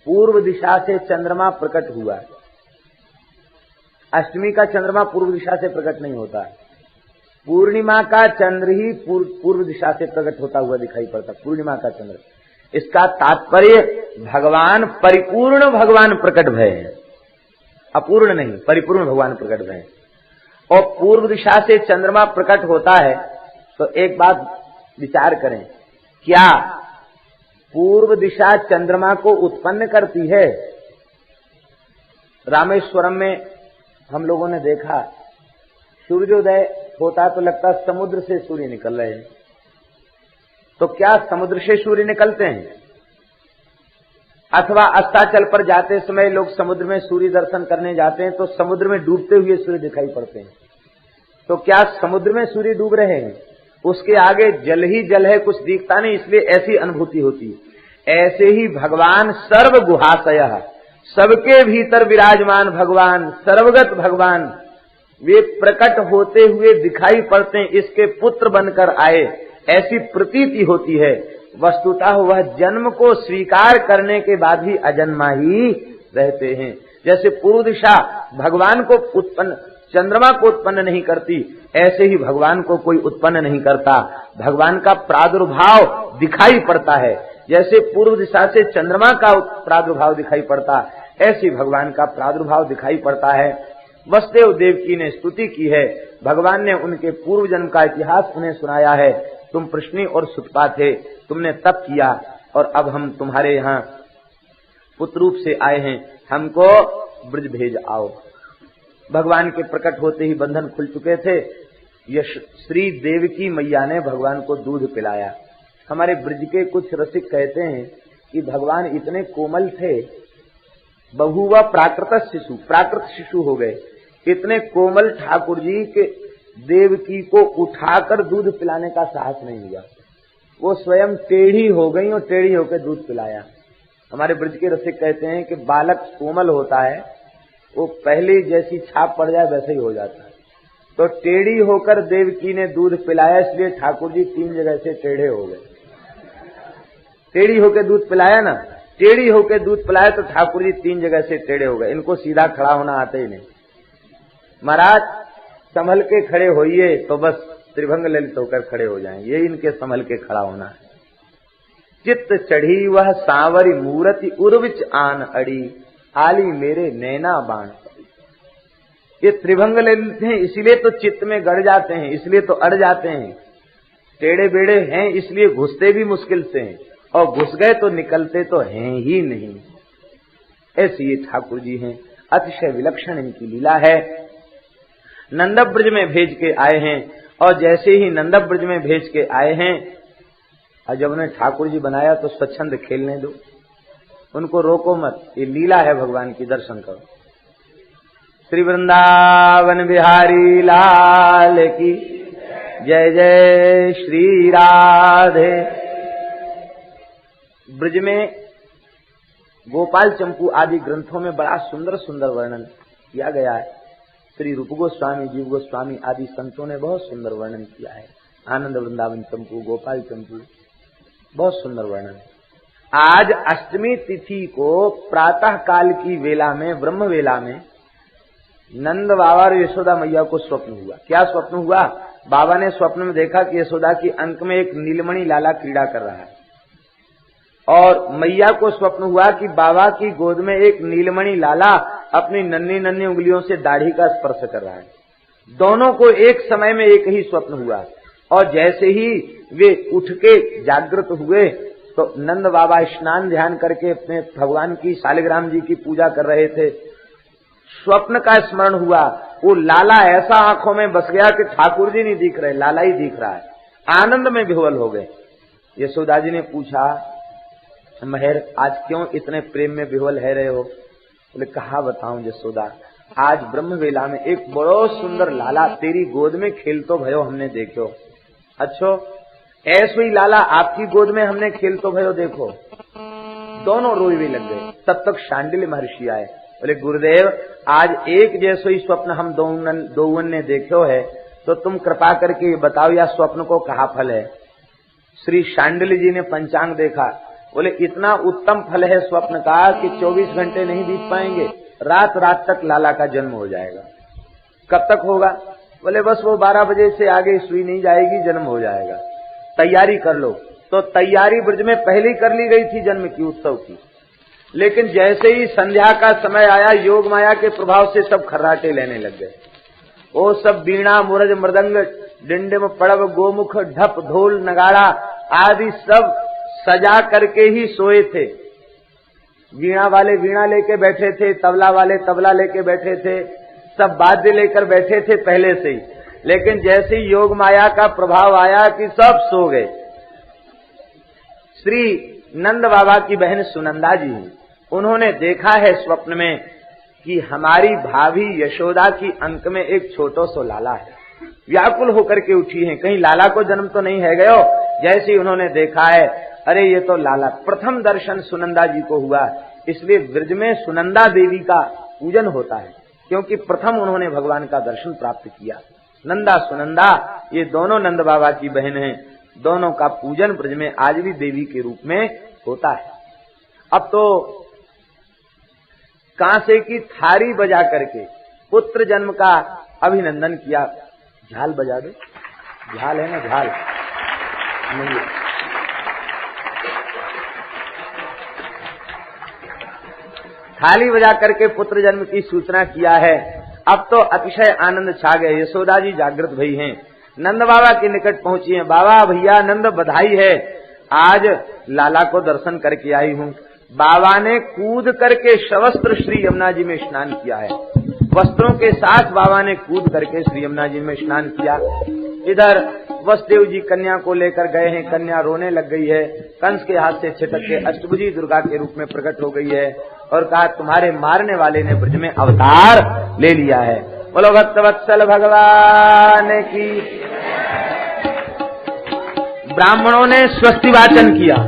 पूर्व दिशा से चंद्रमा प्रकट हुआ। अष्टमी का चंद्रमा पूर्व दिशा से प्रकट नहीं होता, पूर्णिमा का चंद्र ही पूर्व दिशा से प्रकट होता हुआ दिखाई पड़ता, पूर्णिमा का चंद्र। इसका तात्पर्य भगवान परिपूर्ण भगवान प्रकट भय हैं, अपूर्ण नहीं, परिपूर्ण भगवान प्रकट भय हैं। और पूर्व दिशा से चंद्रमा प्रकट होता है तो एक बात विचार करें, क्या पूर्व दिशा चंद्रमा को उत्पन्न करती है? रामेश्वरम में हम लोगों ने देखा, सूर्योदय होता तो लगता समुद्र से सूर्य निकल रहे हैं। तो क्या समुद्र से सूर्य निकलते हैं? अथवा अस्ताचल पर जाते समय लोग समुद्र में सूर्य दर्शन करने जाते हैं तो समुद्र में डूबते हुए सूर्य दिखाई पड़ते हैं। तो क्या समुद्र में सूर्य डूब रहे हैं? उसके आगे जल ही जल है, कुछ दिखता नहीं, इसलिए ऐसी अनुभूति होती। ऐसे ही भगवान सर्व गुहाशयः, सबके भीतर विराजमान भगवान, सर्वगत भगवान, वे प्रकट होते हुए दिखाई पड़ते हैं। इसके पुत्र बनकर आए ऐसी प्रतीति होती है। वस्तुतः वह जन्म को स्वीकार करने के बाद भी अजन्मा ही रहते हैं। जैसे पूर्व दिशा भगवान को उत्पन्न, चंद्रमा को उत्पन्न नहीं करती, ऐसे ही भगवान को कोई उत्पन्न नहीं करता। भगवान का प्रादुर्भाव दिखाई पड़ता है। जैसे पूर्व दिशा से चंद्रमा का प्रादुर्भाव दिखाई पड़ता, ऐसे भगवान का प्रादुर्भाव दिखाई पड़ता है। वसुदेव देवकी ने स्तुति की है, भगवान ने उनके पूर्व जन्म का इतिहास उन्हें सुनाया है। तुम प्रश्नी और सुतपा थे, तुमने तप किया और अब हम तुम्हारे यहाँ पुत्र रूप से आए हैं, हमको ब्रज भेज आओ। भगवान के प्रकट होते ही बंधन खुल चुके थे। यश श्री देवकी मैया ने भगवान को दूध पिलाया। हमारे ब्रज के कुछ रसिक कहते हैं कि भगवान इतने कोमल थे, बहुवा प्राकृत शिशु, प्राकृत शिशु हो गए। इतने कोमल ठाकुर जी के देवकी को उठाकर दूध पिलाने का साहस नहीं हुआ। वो स्वयं टेढ़ी हो गई और टेढ़ी होकर दूध पिलाया। हमारे ब्रज के रसिक कहते हैं कि बालक कोमल होता है, वो पहले जैसी छाप पड़ जाए वैसे ही हो जाता है। तो टेढ़ी होकर देवकी ने दूध पिलाया, इसलिए ठाकुर जी 3 जगह से टेढ़े हो गए। टेढ़ी होकर दूध पिलाया ना, टेढ़ी होकर दूध पिलाया तो ठाकुर जी 3 जगह से टेढ़े हो गए। इनको सीधा खड़ा होना आता ही नहीं। महाराज संभल के खड़े होइए तो बस त्रिभंग ललित होकर खड़े हो जाएं, ये इनके संभल के खड़ा होना है। चित्त चढ़ी वह सांवरी मूर्ति उर्विच आन अड़ी, आली मेरे नैना बाण। ये त्रिभंग ललित हैं इसीलिए तो चित्त में गड़ जाते हैं, इसलिए तो अड़ जाते हैं। टेढ़े बेड़े हैं इसलिए घुसते भी मुश्किल से हैं, और घुस गए तो निकलते तो हैं ही नहीं। ऐसे ये ठाकुर जी हैं, अतिशय विलक्षण इनकी लीला है। नंदब्रज में भेज के आए हैं, और जैसे ही नंदब्रज में भेज के आए हैं, और जब उन्हें ठाकुर जी बनाया तो स्वच्छंद खेलने दो, उनको रोको मत। ये लीला है भगवान की, दर्शन करो। श्री वृंदावन बिहारी लाल की जय जय श्री राधे। ब्रज में गोपाल चंपू आदि ग्रंथों में बड़ा सुंदर सुंदर वर्णन किया गया है। श्री रूप गोस्वामी, जीव गोस्वामी आदि संतों ने बहुत सुंदर वर्णन किया है। आनंद वृंदावन चंपू, गोपाल चंपू, बहुत सुंदर वर्णन। आज अष्टमी तिथि को प्रातः काल की वेला में, ब्रह्म वेला में, नंद बाबा और यशोदा मैया को स्वप्न हुआ। क्या स्वप्न हुआ? बाबा ने स्वप्न में देखा कि यशोदा की अंक में एक नीलमणि लाला क्रीड़ा कर रहा है, और मैया को स्वप्न हुआ कि बाबा की गोद में एक नीलमणि लाला अपनी नन्ही नन्ही उंगलियों से दाढ़ी का स्पर्श कर रहा है। दोनों को एक समय में एक ही स्वप्न हुआ, और जैसे ही वे उठ के जागृत हुए तो नंद बाबा स्नान ध्यान करके अपने भगवान की शालिग्राम जी की पूजा कर रहे थे। स्वप्न का स्मरण हुआ, वो लाला ऐसा आंखों में बस गया कि ठाकुर जी नहीं दिख रहे, लाला ही दिख रहा है। आनंद में विह्वल हो गए। यशोदा जी ने पूछा, महर आज क्यों इतने प्रेम में विह्वल है रहे हो? बोले कहा बताऊं यशोदा, आज ब्रह्म वेला में एक बड़ो सुंदर लाला तेरी गोद में खेल तो भयो हमने देखो। अच्छो ऐसे ही लाला आपकी गोद में हमने खेल तो भयो देखो। दोनों रोई भी लग गए। तब तक शांडिल्य महर्षि आए, बोले गुरुदेव आज एक जैसो ही स्वप्न हम दोवन ने देखो है, तो तुम कृपा करके ये बताओ या स्वप्न को कहा फल है। श्री शांडिल्य जी ने पंचांग देखा, बोले इतना उत्तम फल है स्वप्न का कि 24 घंटे नहीं बीत पाएंगे, रात रात तक लाला का जन्म हो जाएगा। कब तक होगा? बोले बस वो 12 बजे से आगे सुई नहीं जाएगी, जन्म हो जाएगा, तैयारी कर लो। तो तैयारी ब्रज में पहले ही कर ली गई थी जन्म की, उत्सव की। लेकिन जैसे ही संध्या का समय आया, योग माया के प्रभाव से सब खर्राटे लेने लग गए। वो सब बीणा, मुरज, मृदंग, डिंडिम, पड़व, गोमुख, ढप, ढोल, नगाड़ा आदि सब सजा करके ही सोए थे। वीणा वाले वीणा लेके बैठे थे, तबला वाले तबला लेके बैठे थे, सब वाद्य लेकर बैठे थे पहले से ही। लेकिन जैसे ही योग माया का प्रभाव आया कि सब सो गए। श्री नंद बाबा की बहन सुनंदा जी, उन्होंने देखा है स्वप्न में कि हमारी भाभी यशोदा की अंक में एक छोटो सो लाला है। व्याकुल होकर के उठी हैं, कहीं लाला को जन्म तो नहीं है गयो। जैसे ही उन्होंने देखा है, अरे ये तो लाला। प्रथम दर्शन सुनंदा जी को हुआ, इसलिए ब्रज में सुनंदा देवी का पूजन होता है, क्योंकि प्रथम उन्होंने भगवान का दर्शन प्राप्त किया। नंदा सुनंदा ये दोनों नंद बाबा की बहन हैं। दोनों का पूजन ब्रज में आज भी देवी के रूप में होता है। अब तो कांसे की थारी बजा करके पुत्र जन्म का अभिनंदन किया। झाल बजा दो, झाल है ना, झाल नहीं, थाली बजा करके पुत्र जन्म की सूचना किया है। अब तो अतिशय आनंद छा गए। यशोदा जी जागृत भई हैं, नंद बाबा के निकट पहुंची हैं। बाबा भैया नंद बधाई है, आज लाला को दर्शन करके आई हूँ। बाबा ने कूद करके सवस्त्र श्री यमुना जी में स्नान किया है। वस्त्रों के साथ बाबा ने कूद करके श्री यमुना जी में स्नान किया। इधर वसुदेव जी कन्या को लेकर गए हैं, कन्या रोने लग गई है। कंस के हाथ से छिटक के अष्टभुजी दुर्गा के रूप में प्रकट हो गई है और कहा तुम्हारे मारने वाले ने ब्रज में अवतार ले लिया है। बोलो भक्तवत्सल भगवान की। ब्राह्मणों ने स्वस्ति वाचन किया।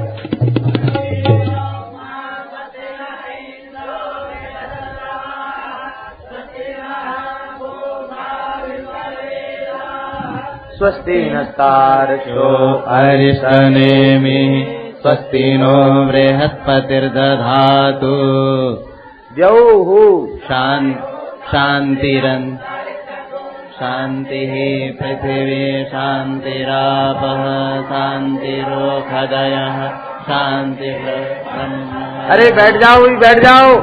स्वस्ति नस्तार्क्ष्यो अरिष्टनेमि स्वस्ति नो बृहस्पतिर्दधातु द्यौः शान्तिः पृथिवी शान्तिरापः शान्तिरोषधयः शान्तिर्ब्रह्म। अरे बैठ जाओ, बैठ जाओ।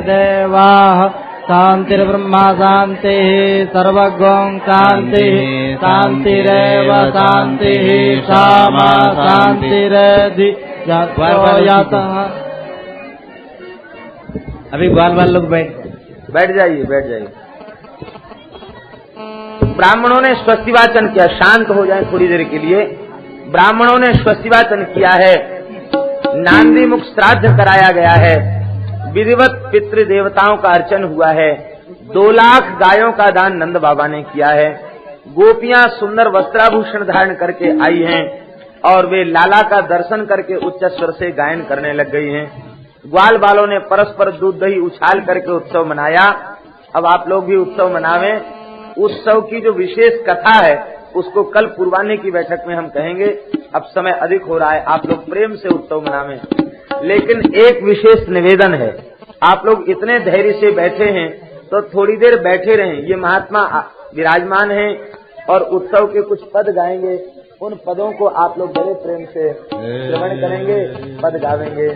देवाः शान्तिर्ब्रह्मा शान्तिः सर्वगं शान्तिः शान्तिरेव शान्तिः क्षमा शान्तिरधि। अभी बाल लोग बैठ जाइए, बैठ जाइए। ब्राह्मणों ने स्वस्तिवाचन किया, शांत हो जाए थोड़ी देर के लिए। ब्राह्मणों ने स्वस्तिवाचन किया है, नांदी मुख श्राद्ध कराया गया है, विधिवत पितृ देवताओं का अर्चन हुआ है, 2 लाख गायों का दान नंद बाबा ने किया है, गोपियां सुंदर वस्त्राभूषण धारण करके आई हैं और वे लाला का दर्शन करके उच्च स्वर से गायन करने लग गई हैं। ग्वाल बालों ने परस्पर दूध दही उछाल करके उत्सव मनाया। अब आप लोग भी उत्सव मनावें। उत्सव की जो विशेष कथा है उसको कल पूर्वाह्न की बैठक में हम कहेंगे। अब समय अधिक हो रहा है, आप लोग प्रेम से उत्सव मनावें। लेकिन एक विशेष निवेदन है, आप लोग इतने धैर्य से बैठे हैं तो थोड़ी देर बैठे रहें। ये महात्मा विराजमान हैं और उत्सव के कुछ पद गाएंगे, उन पदों को आप लोग बड़े प्रेम से श्रवण करेंगे, पद गावेंगे।